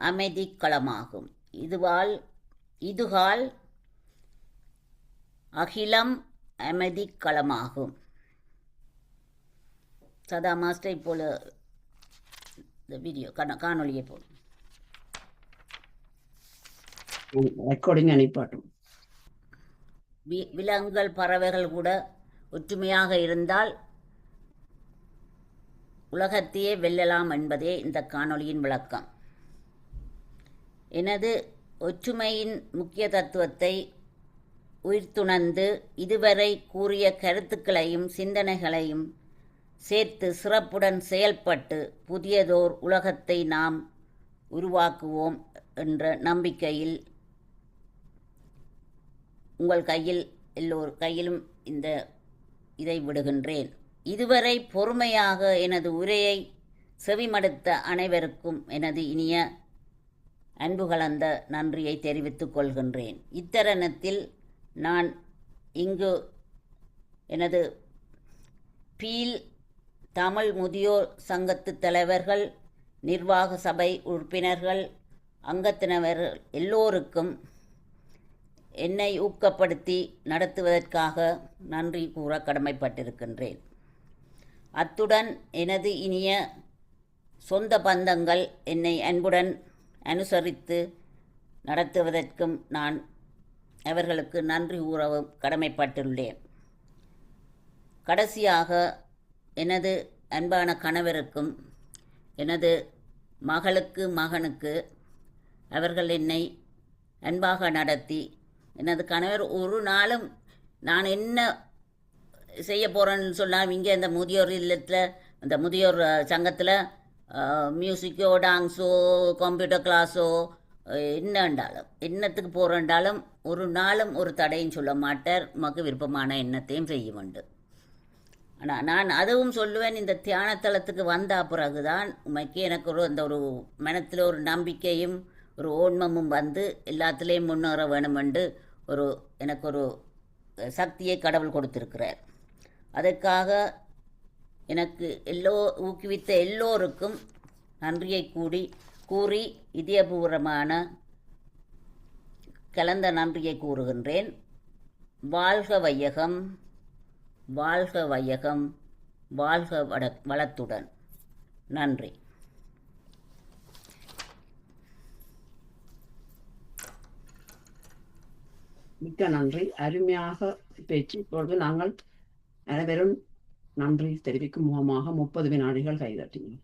அமைதிக்களமாகும். இதுகால் அகிலம் அமைதிக்களமாகும். சதா மாஸ்டர் இப்போல இந்த வீடியோ காணொலியை போல் ரெக்கார்டிங் அனுப்பாட்டும். விலங்குகள் பறவைகள் கூட ஒற்றுமையாக இருந்தால் உலகத்தையே வெல்லலாம் என்பதே இந்த காணொளியின் விளக்கம். எனது ஒற்றுமையின் முக்கிய தத்துவத்தை உயிர்த்துணர்ந்து இதுவரை கூறிய கருத்துக்களையும் சிந்தனைகளையும் சேர்த்து சிறப்புடன் செயல்பட்டு புதியதோர் உலகத்தை நாம் உருவாக்குவோம் என்ற நம்பிக்கையில் உங்கள் கையில் எல்லோர் கையிலும் இதை விடுகின்றேன். இதுவரை பொறுமையாக எனது உரையை செவிமடுத்த அனைவருக்கும் எனது இனிய அன்பு கலந்த நன்றியை தெரிவித்துக் கொள்கின்றேன். இத்தருணத்தில் நான் இங்கு எனது பீல் தமிழ் முதியோர் சங்கத்து தலைவர்கள், நிர்வாக சபை உறுப்பினர்கள், அங்கத்தினர்கள் எல்லோருக்கும் என்னை ஊக்கப்படுத்தி நடத்துவதற்காக நன்றி கூற கடமைப்பட்டிருக்கின்றேன். அத்துடன் எனது இனிய சொந்த பந்தங்கள் என்னை அன்புடன் அனுசரித்து நடத்துவதற்கும் நான் அவர்களுக்கு நன்றி கூறவும் கடமைப்பட்டுள்ளேன். கடைசியாக எனது அன்பான கணவருக்கும் எனது மகளுக்கு மகனுக்கு அவர்கள் என்னை அன்பாக நடத்தி, எனது கணவர் ஒரு நாளும் நான் என்ன செய்ய போகிறேன்னு சொன்னால் இங்கே இந்த முதியோர் இல்லத்தில் இந்த முதியோர் சங்கத்தில் மியூசிக்கோ டான்ஸோ கம்ப்யூட்டர் கிளாஸோ என்னண்டாலும் என்னத்துக்கு போகிறேன்டாலும் ஒரு நாளும் ஒரு தடையும் சொல்ல மாட்டார். உமக்கு விருப்பமான எண்ணத்தையும் செய்ய வேண்டும். ஆனால் நான் அதுவும் சொல்லுவேன், இந்த தியானத்தலத்துக்கு வந்த பிறகுதான் உண்மைக்கு எனக்கு அந்த ஒரு மனத்தில் ஒரு நம்பிக்கையும் ஒரு ஓன்மமும் வந்து எல்லாத்துலேயும் முன்னேற வேணுமென்று எனக்கு ஒரு சக்தியை கடவுள் கொடுத்திருக்கிறார். அதற்காக எனக்கு ஊக்குவித்த எல்லோருக்கும் நன்றியை கூறி இதயபூர்வமான கலந்த நன்றியை கூறுகின்றேன். வாழ்க வையகம், வாழ்க வையகம், வாழ்க வளத்துடன். நன்றி. மிக்க நன்றி. அருமையாக பேச்சு. இப்பொழுது நாங்கள் அனைவரும் நன்றி தெரிவிக்கும் முகமாக 30 வினாடிகள் கைதட்டினோம்.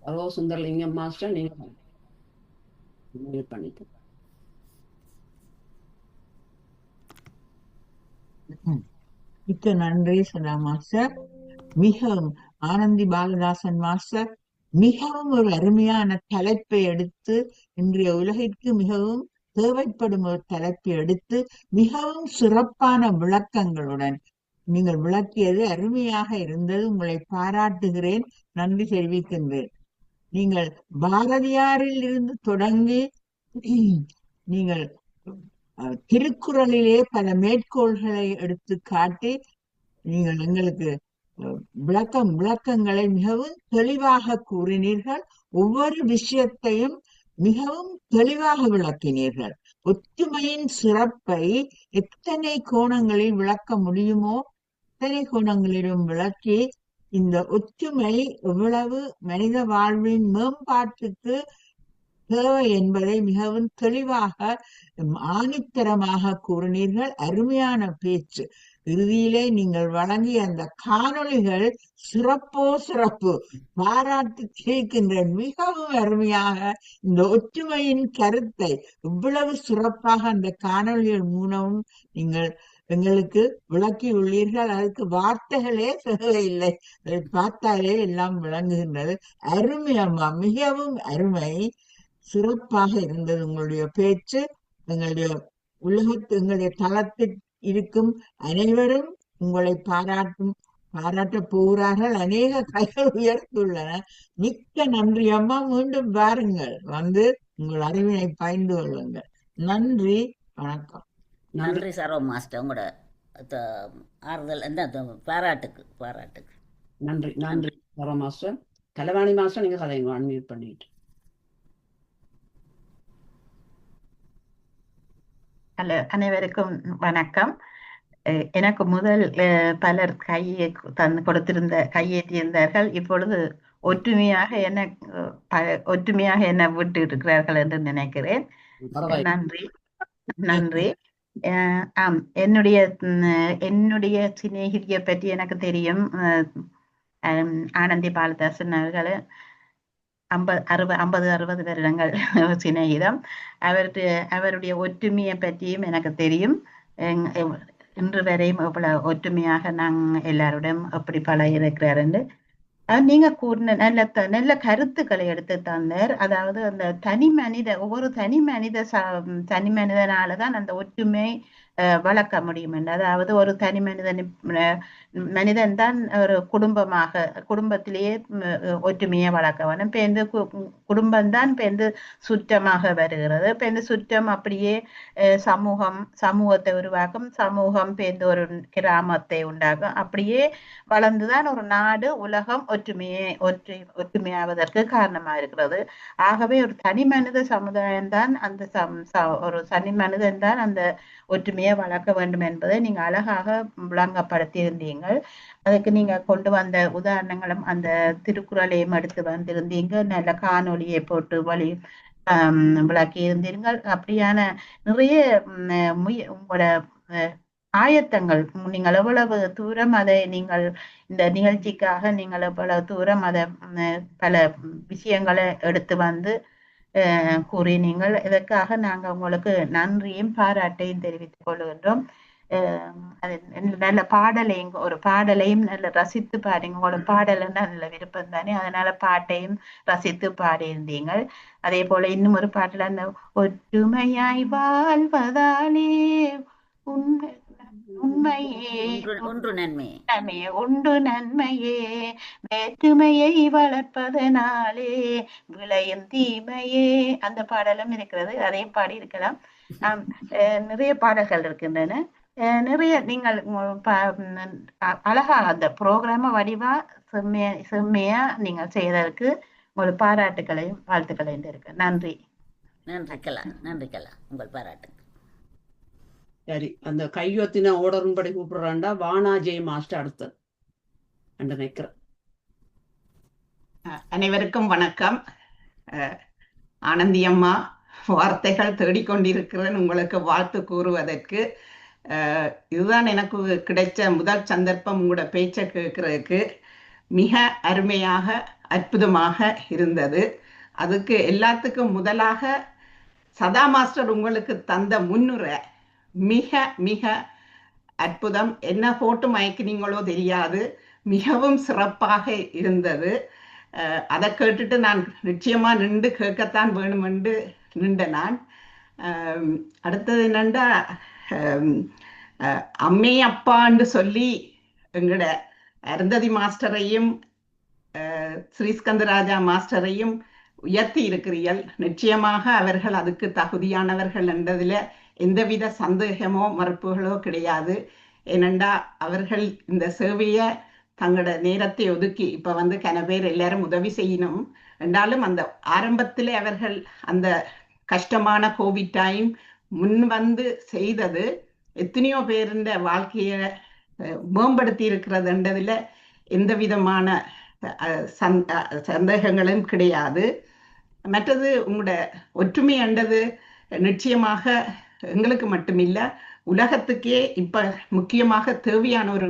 ஹலோ சுந்தரலிங்கம் மாஸ்டர், நீங்க பண்ணிட்டு. மிக்க நன்றி சதா மாஸ்டர். மிகவும் ஆனந்தி பாலதாசன் மாஸ்டர் மிகவும் ஒரு அருமையான தலைப்பை எடுத்து, இன்றைய உலகிற்கு மிகவும் தேவைப்படும் ஒரு தலைப்பை எடுத்து மிகவும் சிறப்பான விளக்கங்களுடன் நீங்கள் விளக்கியது அருமையாக இருந்தது. உங்களை பாராட்டுகிறேன், நன்றி தெரிவிக்கின்றேன். நீங்கள் பாரதியாரில் இருந்து தொடங்கி நீங்கள் திருக்குறளிலே பல மேற்கோள்களை எடுத்து காட்டி நீங்கள் எங்களுக்கு விளக்கங்களை மிகவும் தெளிவாக கூறினீர்கள். ஒவ்வொரு விஷயத்தையும் மிகவும் தெளிவாக விளக்கினீர்கள். ஒற்றுமையின் சிறப்பை எத்தனை கோணங்களில் விளக்க முடியுமோ அத்தனை கோணங்களிலும் விளக்கி, இந்த ஒற்றுமை எவ்வளவு மனித வாழ்வின் மேம்பாட்டுக்கு தேவை என்பதை மிகவும் தெளிவாக ஆணித்தரமாக கூறினீர்கள். அருமையான பேச்சு. இறுதியிலே நீங்கள் வழங்கிய அந்த காணொளிகள் சிறப்பு பாராட்டு கேட்கின்றேன். மிகவும் அருமையாக இந்த ஒற்றுமையின் கருத்தை இவ்வளவு சிறப்பாக அந்த காணொளிகள் மூலமும் நீங்கள் எங்களுக்கு விளக்கி உள்ளீர்கள். அதுக்கு வார்த்தைகளே தேவையில்லை, அதை பார்த்தாலே எல்லாம் விளங்குகின்றது. அருமை அம்மா, மிகவும் அருமை, சிறப்பாக இருந்தது உங்களுடைய பேச்சு. எங்களுடைய தளத்தில் இருக்கும் அனைவரும் உங்களை பாராட்டப் போகிறார்கள். அநேக கைகள் உயர்த்துள்ளன. மிக்க நன்றி அம்மா. மீண்டும் வாருங்கள், வந்து உங்கள் அறிவினை பகிர்ந்து கொள்ளுங்கள். நன்றி, வணக்கம். நன்றி சரோ மாஸ்டர், உங்களோட ஆறுதல் பாராட்டுக்கு நன்றி. நன்றி சரோ மாஸ்டர். கலைவாணி மாஸ்டர், நீங்க கதைங்க அன்மியூட் பண்ணிட்டு. ஹலோ, அனைவருக்கும் வணக்கம். எனக்கு முதல் பலர் கையை கொடுத்திருந்தார்கள். இப்பொழுது ஒற்றுமையாக என்ன விட்டு இருக்கிறார்கள் என்று நினைக்கிறேன். நன்றி. ஆம், என்னுடைய சிநேகிதியை பற்றி எனக்கு தெரியும். ஆனந்தி பாலதாசன் அவர்கள் 50-60 வருடங்கள் சிநேகிதம். அவருடைய ஒற்றுமையை பற்றியும் எனக்கு தெரியும். இன்று வரையும் எவ்வளவு ஒற்றுமையாக நாங்கள் எல்லாருடன் எப்படி பழகி இருக்கிறார் என்று நீங்க கூறின நல்ல கருத்துக்களை எடுத்து தந்தார். அதாவது அந்த ஒவ்வொரு தனி மனிதனாலதான் அந்த ஒற்றுமை வளர்க்க முடியும் என்று. அதாவது ஒரு தனி மனிதன் தான் ஒரு குடும்பத்திலேயே ஒற்றுமையை வளர்க்க வேணும். பேருந்து குடும்பம்தான் பேருந்து சுற்றமாக வருகிறது. பேருந்து சுற்றம் அப்படியே சமூகத்தை உருவாக்கும். சமூகம் பேருந்து ஒரு கிராமத்தை உண்டாக்கும். அப்படியே வளர்ந்துதான் ஒரு நாடு, உலகம் ஒற்றுமையாவதற்கு காரணமாக இருக்கிறது. ஆகவே ஒரு தனி மனித சமுதாயம்தான் ஒரு தனி மனிதன் தான் அந்த ஒற்றுமையை வளர்க்க வேண்டும் என்பதை நீங்க அழகாக விளங்கப்படுத்தி இருந்தீங்கள். அதுக்கு நீங்க கொண்டு வந்த உதாரணங்களும் அந்த திருக்குறளையும் எடுத்து வந்திருந்தீங்க. நல்ல காணொலியை போட்டு விளக்கி இருந்தீர்கள். அப்படியான நிறைய உங்களோட ஆயத்தங்கள், நீங்கள் எவ்வளவு தூரம் அதை இந்த நிகழ்ச்சிக்காக நீங்கள் எவ்வளவு தூரம் அதை பல விஷயங்களை எடுத்து வந்து கூறினீங்கள். இதற்காக நாங்கள் உங்களுக்கு நன்றியும் பாராட்டையும் தெரிவித்துக் கொள்கின்றோம். அது நல்ல பாடலையும் ஒரு பாடலையும் நல்ல ரசித்து பாடுங்க. உங்களுக்கு பாடல்னா நல்ல விருப்பம் தானே, அதனால பாட்டையும் ரசித்து பாடியிருந்தீங்க. அதே போல இன்னும் ஒரு பாட்டுல அந்த ஒற்றுமையாய் வாழ்வதாலே உண்மை உண்மையே ஒன்று நன்மையே நன்மையே உண்டு நன்மையே வேற்றுமையை வளர்ப்பதனாலே விளையும் தீமையே. அந்த பாடலும் இருக்கிறது, அதையும் பாடி இருக்கலாம். நிறைய பாடல்கள் இருக்கின்றன. நிறைய நீங்கள் அழகா அந்த ப்ரோக்ராம வடிவா செம்மையா நீங்கள் செய்ததற்கு உங்களுக்கு பாராட்டுகளையும் வாழ்த்துக்களையும் இருக்கு. நன்றி. நன்றி கலா, உங்கள் பாராட்டு. சரி, அந்த கையொத்தின ஓடரும்படி கூப்பிடுறாண்டா வானா ஜெய் மாஸ்டர் அடுத்து நினைக்கிறேன். அனைவருக்கும் வணக்கம். ஆனந்தி அம்மா, வார்த்தைகள் தேடிக்கொண்டிருக்கிறேன் உங்களுக்கு வாழ்த்து கூறுவதற்கு. இதுதான் எனக்கு கிடைச்ச முதல் சந்தர்ப்பம் உங்களோட பேச்சை கேட்கறதுக்கு. மிக அருமையாக அற்புதமாக இருந்தது. அதுக்கு எல்லாத்துக்கும் முதலாக சதா மாஸ்டர் உங்களுக்கு தந்த முன்னுரை மிக மிக அற்புதம். என்ன போட்டு மயக்கினீங்களோ தெரியாது, மிகவும் சிறப்பாக இருந்தது. அதை கேட்டுட்டு நான் நிச்சயமா நின்று கேட்கத்தான் வேணுமென்று நின்ற நான். அடுத்தது என்னண்டா, அம்மே அப்பான்னு சொல்லி எங்களோட அருந்ததி மாஸ்டரையும் ஸ்ரீஸ்கந்தராஜா மாஸ்டரையும் உயர்த்தி இருக்கிறீர்கள். நிச்சயமாக அவர்கள் அதுக்கு தகுதியானவர்கள் என்றதில் எந்தவித சந்தேகமோ மறுப்புகளோ கிடையாது. ஏனெண்டா அவர்கள் இந்த சேவையை தங்களோட நேரத்தை ஒதுக்கி இப்ப கன பேர் எல்லாரும் உதவி செய்யணும் என்றாலும் அந்த ஆரம்பத்தில் அவர்கள் அந்த கஷ்டமான கோவிட் டைம் முன் செய்தது எத்தனையோ பேருந்த வாழ்க்கையை மேம்படுத்தி இருக்கிறதுன்றதுல எந்த விதமான சந்தேகங்களும் கிடையாது. மற்றது உங்களோட ஒற்றுமை என்றது நிச்சயமாக எங்களுக்கு மட்டுமில்ல, உலகத்துக்கே இப்ப முக்கியமாக தேவையான ஒரு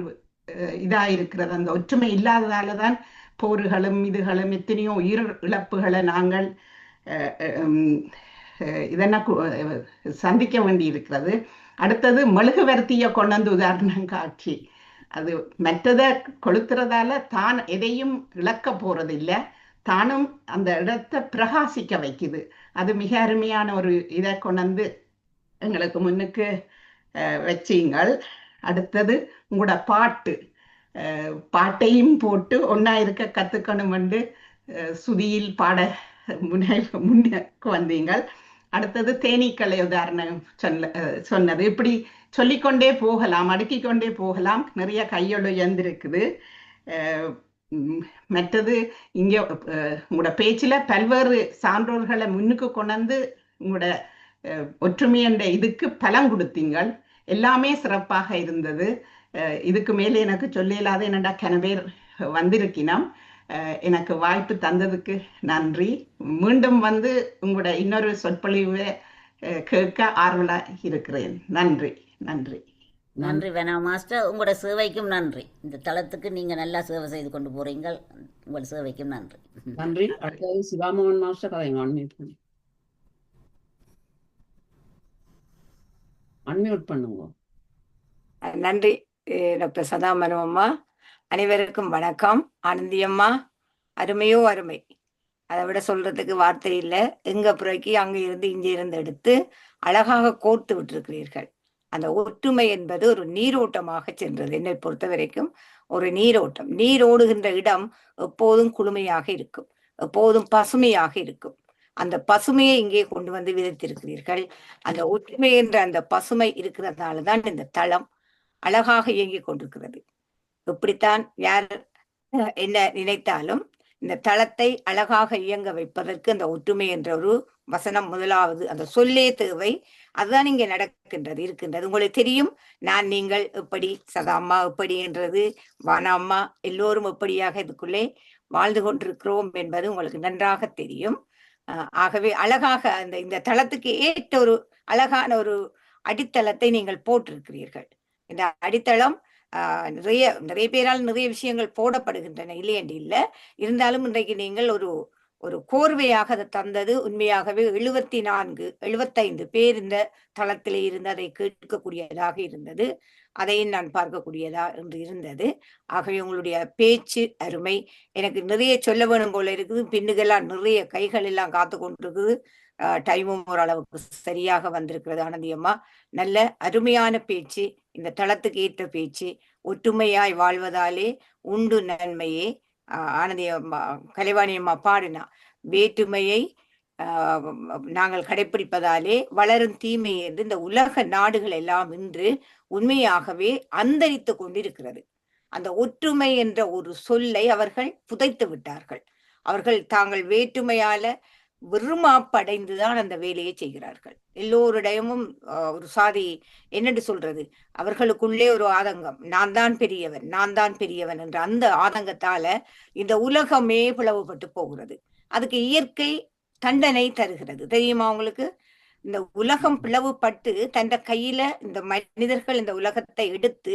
இதா இருக்கிறது. அந்த ஒற்றுமை இல்லாததால தான் போர்களும் இதுகளும் எத்தனையோ உயிர் இழப்புகளை நாங்கள் இதெல்லாம் சந்திக்க வேண்டி இருக்கிறது. அடுத்தது மெழுகுவர்த்தியை கொண்டு உதாரணம் காட்சி, அது மற்றதை கொளுத்துறதால தான் எதையும் இழக்க போறதில்லை, தானும் அந்த இடத்தை பிரகாசிக்க வைக்குது. அது மிக அருமையான ஒரு இதை கொண்டு எங்களுக்கு முன்னுக்கு வச்சிங்கள். அடுத்தது உங்களோட பாட்டையும் போட்டு ஒன்னா இருக்க கத்துக்கணும் என்று சுதியில் பாட முன்னுக்கு வந்தீங்கள். அடுத்தது தேனீக்களை உதாரணம் சொன்னது. இப்படி சொல்லிக்கொண்டே போகலாம், அடுக்கிக்கொண்டே போகலாம். நிறைய கையொழு எழுந்திருக்குது. மற்றது இங்கே உங்களோட பேச்சில் பல்வேறு சான்றோர்களை முன்னுக்கு கொண்டு உங்களோட ஒற்றுமை என்ற இதுக்கு பலம் கொடுத்தீங்கள். எல்லாமே சிறப்பாக இருந்தது. இதுக்கு மேலே எனக்கு சொல்ல இல்லாத என்னடா கன பேர் வந்திருக்கினோம். எனக்கு வாய்ப்பு தந்ததுக்கு நன்றி. மீண்டும் உங்களோட இன்னொரு சொற்பொழிவை கேட்க ஆர்வலா இருக்கிறேன். நன்றி நன்றி நன்றி வேணா மாஸ்டர், உங்களோட சேவைக்கும் நன்றி. இந்த தளத்துக்கு நீங்க நல்லா சேவை செய்து கொண்டு போறீங்க, உங்களோட சேவைக்கும் நன்றி. நன்றி. அடுத்தது சிவாமோகன் மாஸ்டர் கதைங்க. அன்மியூட் பண்ணுங்க. நன்றி டாக்டர் சதாமரம் அம்மா. அனைவருக்கும் வணக்கம். ஆனந்தி அம்மா, அருமையோ அருமை, அதை விட சொல்றதுக்கு வார்த்தை இல்லை. எங்க பிறகு அங்க இருந்து இங்க இருந்து எடுத்து அழகாக கோர்த்து விட்டிருக்கிறீர்கள். அந்த ஒற்றுமை என்பது ஒரு நீரோட்டமாக சென்றது. என்னை பொறுத்த வரைக்கும் ஒரு நீரோட்டம். நீர் ஓடுகின்ற இடம் எப்போதும் குளுமையாக இருக்கும், எப்போதும் பசுமையாக இருக்கும். அந்த பசுமையை இங்கே கொண்டு விதைத்திருக்கிறீர்கள். அந்த ஒற்றுமை என்ற அந்த பசுமை இருக்கிறதுனாலதான் இந்த தளம் அழகாக இயங்கிக் கொண்டிருக்கிறது. இப்படித்தான் யார் என்ன நினைத்தாலும் இந்த தளத்தை அழகாக இயங்க வைப்பதற்கு அந்த ஒற்றுமை என்ற ஒரு வசனம் முதலாவது, அந்த சொல்லே தேவை. அதுதான் இங்கே இருக்கின்றது. உங்களுக்கு தெரியும், நீங்கள் எப்படி, சதா அம்மா எப்படி என்றது, வானா அம்மா எல்லோரும் எப்படியாக இதுக்குள்ளே வாழ்ந்து கொண்டிருக்கிறோம் என்பது உங்களுக்கு நன்றாக தெரியும். ஆகவே அழகாக இந்த தளத்துக்கு ஏற்ற ஒரு அழகான ஒரு அடித்தளத்தை நீங்கள் போட்டிருக்கிறீர்கள். இந்த அடித்தளம் நிறைய பேரால் நிறைய விஷயங்கள் போடப்படுகின்றன, இல்லை என்று இல்லை. இருந்தாலும் இன்றைக்கு நீங்கள் ஒரு கோர்வையாக அதை தந்தது. உண்மையாகவே 75 பேர் இந்த தளத்திலே இருந்து அதை கேட்கக்கூடியதாக இருந்தது. அதையும் நான் பார்க்கக்கூடியதா என்று இருந்தது. ஆகவே உங்களுடைய பேச்சு அருமை. எனக்கு நிறைய சொல்ல வேணும் போல இருக்குது. பின்னுக்கெல்லாம் நிறைய கைகள் எல்லாம் காத்து கொண்டிருக்குது. டைமும் ஓரளவுக்கு சரியாக வந்திருக்கிறது. ஆனந்தி அம்மா நல்ல அருமையான பேச்சு, இந்த தளத்துக்கு ஏற்ற பேச்சு. ஒற்றுமையாய் வாழ்வதாலே உண்டு நன்மையே. ஆனந்தி அம்மா, கலைவாணி அம்மா பாடினா, வேற்றுமையை நாங்கள் கடைபிடிப்பதாலே வளரும் தீமை என்று இந்த உலக நாடுகள் எல்லாம் இன்று உண்மையாகவே அந்தரித்து கொண்டிருக்கிறது. அந்த ஒற்றுமை என்ற ஒரு சொல்லை அவர்கள் புதைத்து விட்டார்கள். அவர்கள் தாங்கள் வேற்றுமையால விருமாப்படைந்துதான் அந்த வேலையை செய்கிறார்கள். எல்லோரிடமும் ஒரு சாதி என்னென்று சொல்றது, அவர்களுக்குள்ளே ஒரு ஆதங்கம், நான் தான் பெரியவன் என்ற அந்த ஆதங்கத்தால இந்த உலகமே பிளவுபட்டு போகிறது. அதுக்கு இயற்கை தண்டனை தருகிறது. தெரியுமா உங்களுக்கு? இந்த உலகம் பிளவுபட்டு தன் கையில இந்த மனிதர்கள் இந்த உலகத்தை எடுத்து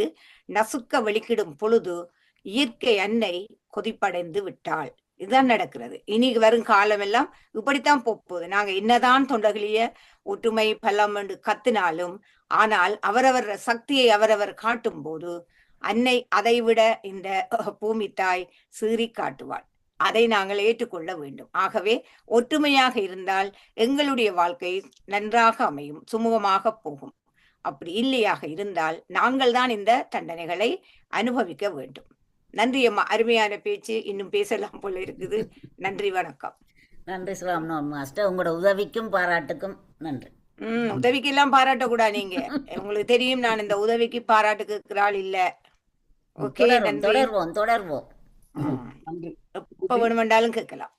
நசுக்க வெளிக்கிடும் பொழுது இயற்கை அன்னை கொதிப்படைந்து விட்டாள். இதுதான் நடக்கிறது. இனி வரும் காலம் எல்லாம் இப்படித்தான் போகுது. நாங்க என்னதான் தொண்டர்களிய ஒற்றுமை பலம் என்று கத்தினாலும், ஆனால் அவரவர் சக்தியை அவரவர் காட்டும் போது அன்னை அதை விட இந்த பூமி தாய் சீறி காட்டுவாள். அதை நாங்கள் ஏற்றுக்கொள்ள வேண்டும். ஆகவே ஒற்றுமையாக இருந்தால் எங்களுடைய வாழ்க்கை நன்றாக அமையும், சுமூகமாக போகும். அப்படி இல்லையாக இருந்தால் நாங்கள் தான் இந்த தண்டனைகளை அனுபவிக்க வேண்டும். நன்றி அம்மா, அருமையான பேச்சு. இன்னும் பேசலாம் போல இருக்குது. நன்றி, வணக்கம். நன்றி சிவாமனோன் மாஸ்டர், உங்களோட உதவிக்கும் பாராட்டுக்கும் நன்றி. உதவிக்கெல்லாம் பாராட்டக்கூடாது. நீங்க உங்களுக்கு தெரியும், நான் இந்த உதவிக்கு பாராட்டு கேட்கிறாள் இல்ல. ஓகே, தொடர்வோம். எப்ப வேணுமென்றாலும் கேட்கலாம்.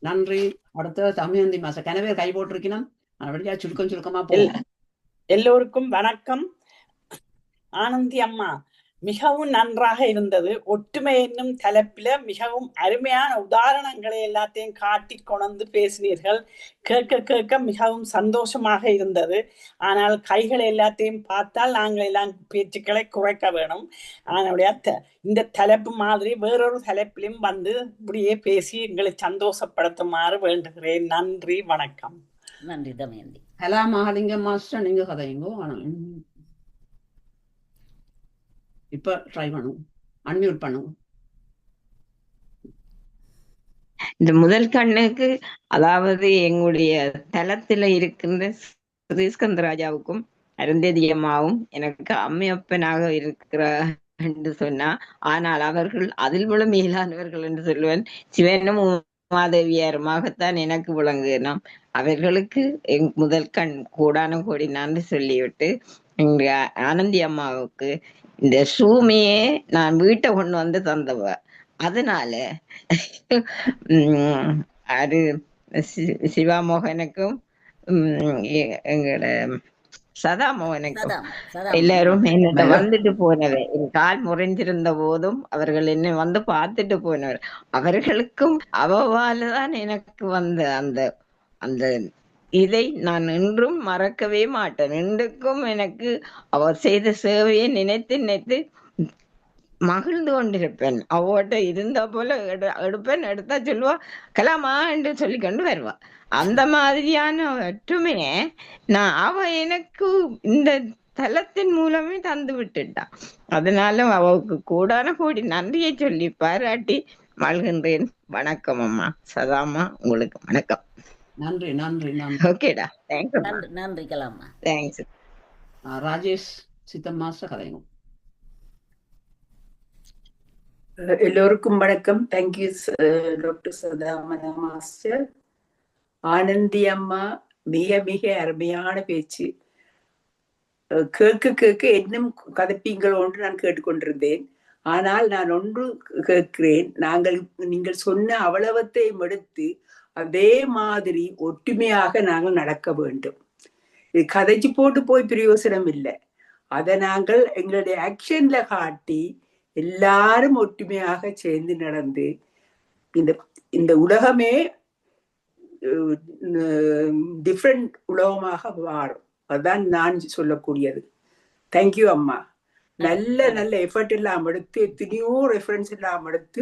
நன்றி. அடுத்த தமிழந்தி மாசம் கனவே கை போட்டிருக்கணும். அப்படியா சுருக்கமா போகும். எல்லோருக்கும் வணக்கம். ஆனந்தி அம்மா மிகவும் நன்றாக இருந்தது. ஒற்றுமை என்னும் தலைப்பில மிகவும் அருமையான உதாரணங்களை எல்லாத்தையும் காட்டி கொண்டு பேசினீர்கள். கேட்க மிகவும் சந்தோஷமாக இருந்தது. ஆனால் கைகளை எல்லாத்தையும் பார்த்தால் நாங்கள் எல்லாம் பேச்சுக்களை குறைக்க வேணும். அதனுடைய இந்த தலைப்பு மாதிரி வேறொரு தலைப்பிலும் வந்து இப்படியே பேசி எங்களை சந்தோஷப்படுத்துமாறு வேண்டுகிறேன். நன்றி, வணக்கம். நன்றி தமயந்தி. ஹலோ மகாலிங்கம் மாஸ்டர், நீங்க கதையுங்கோ. இப்ப ட்ரை பண்ணுவோம், அன்மியூட் பண்ணுவோம். இந்த முதல் கண்ணுக்கு, அதாவது எங்களுடைய தளத்துல இருக்கின்ற ஸ்ரீஸ்கந்தராஜாவுக்கும் அருந்ததி அம்மாவும் எனக்கு அம்மையப்பனாக இருக்கிற என்று சொன்னா, ஆனால் அவர்கள் அதில் விட மேலானவர்கள் என்று சொல்லுவேன். சிவனும் உமாதேவியாருமாகத்தான் எனக்கு விளங்குகிறோம். அவர்களுக்கு முதல் கண் கோடான கோடி நன்றி சொல்லிவிட்டு, எங்க ஆனந்தி அம்மாவுக்கு இந்த சூமையே நான் வீட்டை கொண்டு வந்து தந்தவ. அதனால அது சிவாமோகனுக்கும் எங்களோட சதாமோகனுக்கும் எல்லாரும் என்னட்ட வந்துட்டு போனவர். என் கால் முறைஞ்சிருந்த போதும் அவர்கள் என்ன வந்து பார்த்துட்டு போனவர். அவர்களுக்கும் அவவால்தான் எனக்கு வந்த அந்த அந்த இதை நான் இன்றும் மறக்கவே மாட்டேன். இன்றுக்கும் எனக்கு அவர் செய்த சேவையை நினைத்து மகிழ்ந்து கொண்டிருப்பேன். அவட்ட இருந்த போல எடுப்பேன், எடுத்தா சொல்லுவா கலாமா என்று சொல்லி கொண்டு வருவா. அந்த மாதிரியான ஒற்றுமையை அவ எனக்கு இந்த தலத்தின் மூலமே தந்து விட்டுட்டான். அதனால அவருக்கு கூடான கோடி நன்றியை சொல்லி பாராட்டி மகிழ்கின்றேன். வணக்கம் அம்மா. சதாமா, உங்களுக்கு வணக்கம். நன்றி. ஓகேடா, தேங்க்யூ. நன்றி கலாமா. தேங்க்ஸ். ராஜேஷ் சித்தம் மாஸ்டர் கதைங்க. எல்லோருக்கும் வணக்கம். Thank you doctor Sathamana master. Anandhi அம்மா மிக மிக அருமையான பேச்சு. கேட்க இன்னும் கதைப்பீங்கள் ஒன்று நான் கேட்டுக்கொண்டிருந்தேன். ஆனால் நான் ஒன்று கேட்கிறேன். நீங்கள் சொன்ன அவ்வளவத்தையும் எடுத்து அதே மாதிரி ஒற்றுமையாக நாங்கள் நடக்க வேண்டும். இது கதைச்சு போட்டு போய் பிரயோசனம் இல்லை. அதை நாங்கள் எங்களுடைய ஆக்ஷன்ல காட்டி எல்லாரும் ஒற்றுமையாக சேர்ந்து நடந்து இந்த உலகமே டிஃப்ரெண்ட் உலகமாக மாறும். அதுதான் நான் சொல்லக்கூடியது. தேங்க்யூ அம்மா. நல்ல எஃபர்ட் எல்லாம் எடுத்து, எத்தனையோ ரெஃபரன்ஸ் எல்லாம் எடுத்து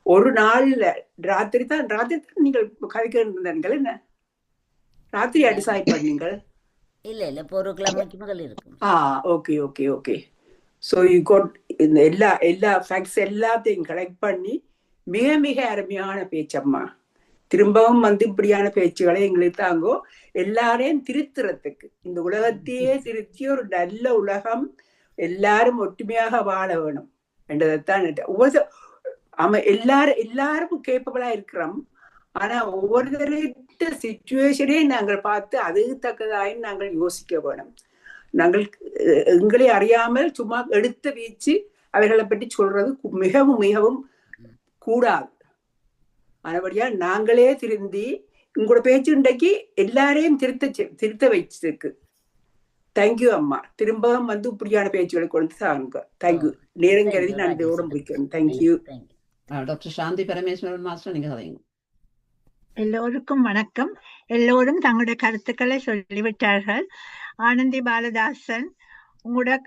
ஒரு நாள்ல ராத்திரி தான் நீங்கள் கதைக்க இருந்தீர்கள். என்ன ராத்திரி டிசைட் பண்ணீங்கள்? இல்ல இப்போ ஒரு கிழமைக்கு முதல் இருக்கும். Okay okay okay. So you code இந்த எல்லா ஃபேக்ட்ஸ் எல்லாத்தையும் கலெக்ட் பண்ணி மிக மிக அருமையான பேச்சம்மா. திரும்பவும் இப்படியான பேச்சுகளை எங்களுக்கு தாங்கோ. எல்லாரையும் திருத்துறதுக்கு, இந்த உலகத்தையே திருத்தி ஒரு நல்ல உலகம், எல்லாரும் ஒற்றுமையாக வாழ வேணும் என்றதைத்தான். எல்லாரும் கேப்பபிளா இருக்கிறோம். ஆனா ஒவ்வொருத்தருடைய சிச்சுவேஷனே நாங்கள் பார்த்து அதுக்கு தக்கதாயும் நாங்கள் யோசிக்க வேணும். நாங்கள் எங்களை அறியாமல் சும்மா எடுத்து வீச்சு அவைகளை பற்றி சொல்றது மிகவும் மிகவும் கூடாது. அதுபடியா நாங்களே திருந்தி உங்களோட பேச்சு இன்றைக்கு எல்லாரையும் திருத்த வச்சிருக்கு. தேங்க்யூ அம்மா. திரும்பவும் இப்படியான பேச்சுகளை கொண்டு தாங்க. தேங்க்யூ. நேரம் கருதி நான் இதோட முடிக்கிறேன். தேங்க்யூ. டாக்டர் சாந்தி பரமேஸ்வரன் மாஸ்டர், நீங்க கதைங்க. எல்லோருக்கும் வணக்கம். எல்லோரும் தங்களுடைய கருத்துக்களை சொல்லிவிட்டார்கள். ஆனந்தி பாலதாசன், உங்களோட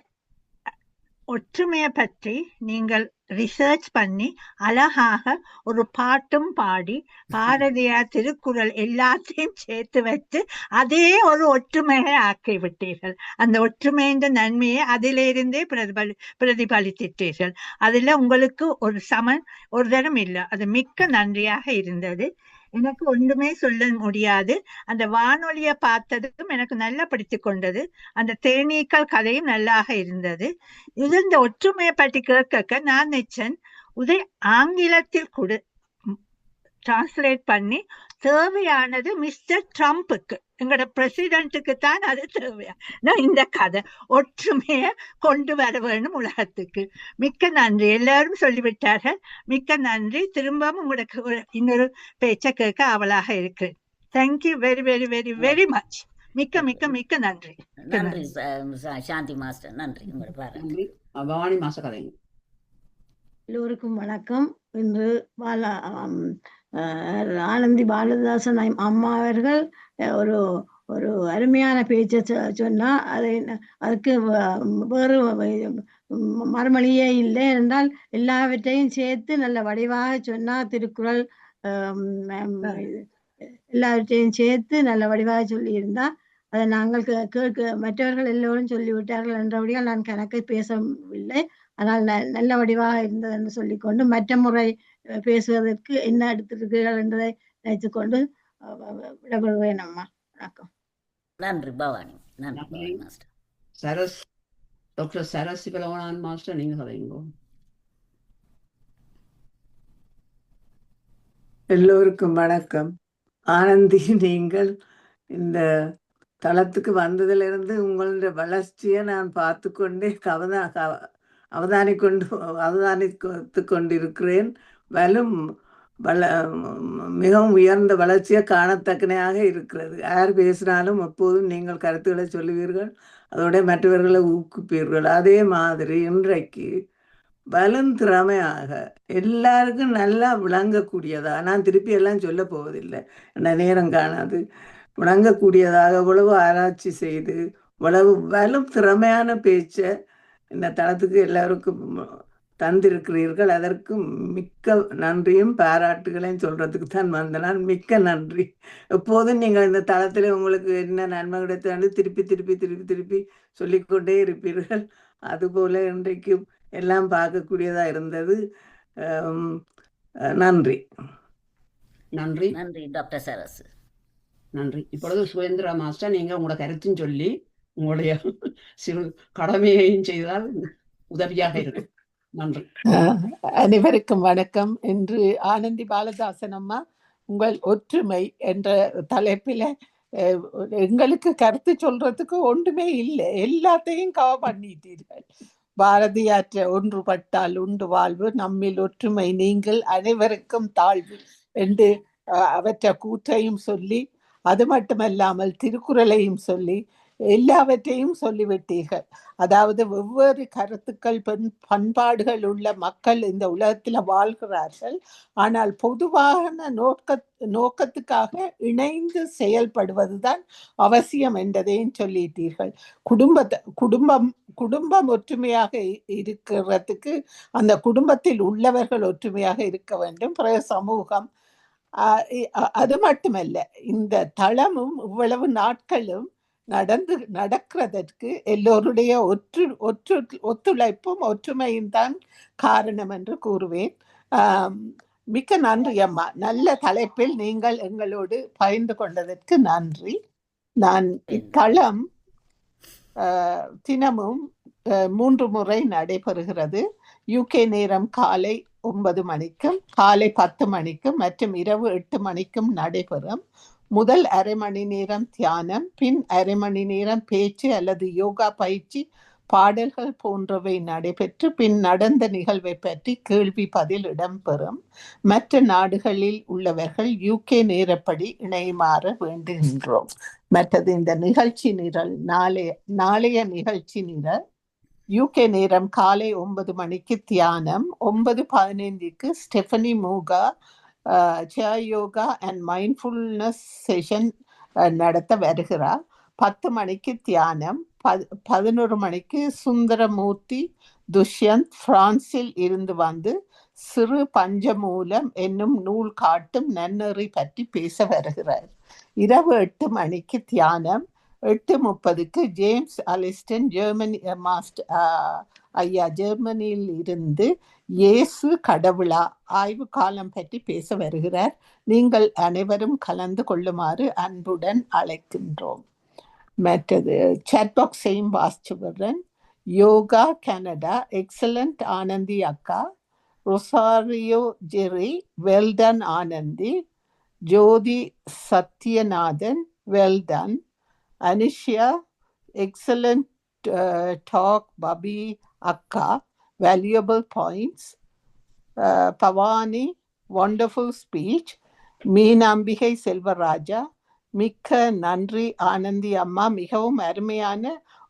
ஒற்றுமையை பற்றி நீங்கள் ரிசர்ச் பண்ணி அழகாக ஒரு பாட்டும் பாடி பாரதியார், திருக்குறள் எல்லாத்தையும் சேர்த்து வச்சு அதே ஒரு ஒற்றுமையை ஆக்கி விட்டீர்கள். அந்த ஒற்றுமையின் நன்மையை அதிலிருந்தே பிரதிபலித்தீர்கள். அதுல உங்களுக்கு ஒரு தரம் இல்லை. அது மிக்க நன்றியாக இருந்தது. எனக்கு ஒன்றுமே சொல்ல முடியாது. அந்த வானொலியை பார்த்ததும் எனக்கு நல்லா பிடித்து கொண்டது. அந்த தேனீக்கள் கதையும் நல்லாக இருந்தது. இது இந்த ஒற்றுமையை பற்றி கேட்க நான் நினைச்சேன், ஆங்கிலத்தில் கூட டிரான்ஸ்லேட் பண்ணி தேவையானது மிஸ்டர் ட்ரம்புக்கு, எங்களோட பிரசிடென்ட்டுக்கு தான் அது தேவையான இந்த கதை ஒற்றுமையை கொண்டு வர வேணும் உலகத்துக்கு. மிக்க நன்றி. எல்லாரும் சொல்லிவிட்டார்கள். மிக்க நன்றி. திரும்பவும் உங்களுக்கு இன்னொரு பேச்சை கேட்க ஆவலாக இருக்கிறேன். Thank you very very very very much. மிக்க மிக்க மிக்க நன்றி. நன்றி சாந்தி மாஸ்டர். நன்றி. பவானி மாஸ்டர் கதைங்க. எல்லோருக்கும் வணக்கம். இன்று ஆனந்தி பாலதாசன் அம்மா அவர்கள் ஒரு ஒரு அருமையான பேச்சை சொன்னா, அதுக்கு வேறு மறுமொழியே இல்லை என்றால் எல்லாவற்றையும் சேர்த்து நல்ல வடிவாக சொன்னா. திருக்குறள் எல்லாவற்றையும் சேர்த்து நல்ல வடிவாக சொல்லியிருந்தா அதை நாங்கள் மற்றவர்கள் எல்லோரும் சொல்லிவிட்டார்கள் என்றபடியால் நான் கணக்கை பேசவில்லை. ஆனால் நல்ல வடிவாக இருந்தது என்று சொல்லிக்கொண்டு மற்ற முறை பேசுவதற்கு என்ன எடுத்திருக்கிறீர்கள் என்பதை நினைத்து கொண்டு விடப்படுவேன் அம்மா. வணக்கம். நன்றி பவானி. நன்றி மாஸ்டர். டாக்டர் சரஸ் சிவலோகநாதன் மாஸ்டர், நீங்க சொல்லுங்க. எல்லோருக்கும் வணக்கம். ஆனந்தி, நீங்கள் இந்த தளத்துக்கு வந்ததிலிருந்து உங்களுடைய வளர்ச்சியை நான் பார்த்து கொண்டே அவதானித்து கொண்டிருக்கிறேன். மிகவும் உயர்ந்த வளர்ச்சியை காணத்தக்கனையாக இருக்கிறது. யார் பேசினாலும் எப்போதும் நீங்கள் கருத்துக்களை சொல்லுவீர்கள், அதோட மற்றவர்களை ஊக்குப்பீர்கள். அதே மாதிரி இன்றைக்கு திறமையாக எல்லாருக்கும் நல்லா விளங்கக்கூடியதா, நான் திருப்பி எல்லாம் சொல்ல போவதில்லை, நேரம் காணாது, விளங்கக்கூடியதாக இவ்வளவு ஆராய்ச்சி செய்து இவ்வளவு திறமையான பேச்சை இந்த தளத்துக்கு எல்லாருக்கும் தந்திருக்கிறீர்கள். அதற்கு மிக்க நன்றியும் பாராட்டுகளையும் சொல்றதுக்கு தான் வந்தேன். மிக்க நன்றி. எப்போதும் நீங்கள் இந்த தளத்தில் உங்களுக்கு என்ன நன்மை கிடைத்தாலும் திருப்பி திருப்பி திருப்பி திருப்பி சொல்லிக்கொண்டே இருப்பீர்கள். அதுபோல இன்றைக்கு எல்லாம் பார்க்கக்கூடியதா இருந்தது. நன்றி. நன்றி. நன்றி டாக்டர் சரஸ். நன்றி. இப்பொழுது சுரேந்திரா மாஸ்டர், நீங்க உங்களோட கருத்தும் சொல்லி உங்களுடைய சிறு கடமையையும் செய்தால் உதவியாக இருக்கும். நன்றி. அனைவருக்கும் வணக்கம். இன்று ஆனந்தி பாலதாசன் அம்மா உங்கள் ஒற்றுமை என்ற தலைப்பில் எங்களுக்கு கருத்து சொல்றதுக்கு ஒன்றுமே இல்லை, எல்லாத்தையும் கவர் பண்ணிட்டீர்கள். பாரதியாற்ற ஒன்றுபட்டால் உண்டு வாழ்வு, நம்மில் ஒற்றுமை நீங்கள் அனைவருக்கும் தாழ்வு என்று அவற்றை கூற்றையும் சொல்லி, அது மட்டுமல்லாமல் திருக்குறளையும் சொல்லி எல்லாவற்றையும் சொல்லிவிட்டீர்கள். அதாவது வெவ்வேறு கருத்துக்கள் பண்பாடுகள் உள்ள மக்கள் இந்த உலகத்தில் வாழ்கிறார்கள். ஆனால் பொதுவான நோக்கத்துக்காக இணைந்து செயல்படுவதுதான் அவசியம் என்றதையும் சொல்லிட்டீர்கள். குடும்பம் ஒற்றுமையாக இருக்கிறதுக்கு அந்த குடும்பத்தில் உள்ளவர்கள் ஒற்றுமையாக இருக்க வேண்டும். பிறகு சமூகம். அது மட்டுமல்ல, இந்த தளமும் இவ்வளவு நாட்களும் நடக்கிறதற்கு எல்லோருடைய ஒத்துழைப்பும் ஒற்றுமையும் தான் காரணம் என்று கூறுவேன். மிக்க நன்றி அம்மா. நல்ல தலைப்பில் நீங்கள் எங்களோடு பகிர்ந்து கொண்டதற்கு நன்றி. நான் இத்தளம் தினமும் 3 முறை நடைபெறுகிறது. UK நேரம் காலை 9 மணிக்கும் காலை 10 மணிக்கும் மற்றும் இரவு 8 மணிக்கும் நடைபெறும். முதல் அரை மணி நேரம் தியானம், பின் அரை மணி நேரம் பேச்சு அல்லது யோகா பயிற்சி, பாடல்கள் போன்றவை நடைபெற்று பின் நடந்த நிகழ்வை பற்றி கேள்வி பதில் இடம்பெறும். மற்ற நாடுகளில் உள்ளவர்கள் UK நேரப்படி இணையுமாறு வேண்டுகின்றோம். மற்றது இந்த நிகழ்ச்சி நிரல், நாளைய நிகழ்ச்சி நிரல் UK நேரம் காலை 9 மணிக்கு தியானம், 9:15க்கு Stephanie Mooka chair yoga and mindfulness session நடத்த வருகிறார். 10 மணிக்கு தியானம், 11 மணிக்கு சுந்தரமூர்த்தி துஷ்யந்த் பிரான்சில் இருந்து வந்து சிறு பஞ்சமூலம் என்னும் நூல் காட்டும் நன்னெறி பற்றி பேச வருகிறார். இரவு 8 மணிக்கு தியானம், 8:30க்கு ஜேம்ஸ் அலிஸ்டன் ஜெர்மனியில் இருந்து இயேசு கடவுளா ஆய்வு காலம் பற்றி பேச வருகிறார். நீங்கள் அனைவரும் கலந்து கொள்ளுமாறு அன்புடன் அழைக்கின்றோம். மற்றது சாட்பாக்ஸையும் வாசிச்சு வர்றேன். யோகா கனடா, எக்ஸலண்ட் ஆனந்தி அக்கா. Rosario Jerry, well done Anandhi. Jothi Sathyanathan, well done. Anishia, excellent talk, Babi Akka, valuable points. Pavani, wonderful speech. Meenambigai Selvaraja, மிக்க நன்றி ஆனந்தி அம்மா. மிகவும்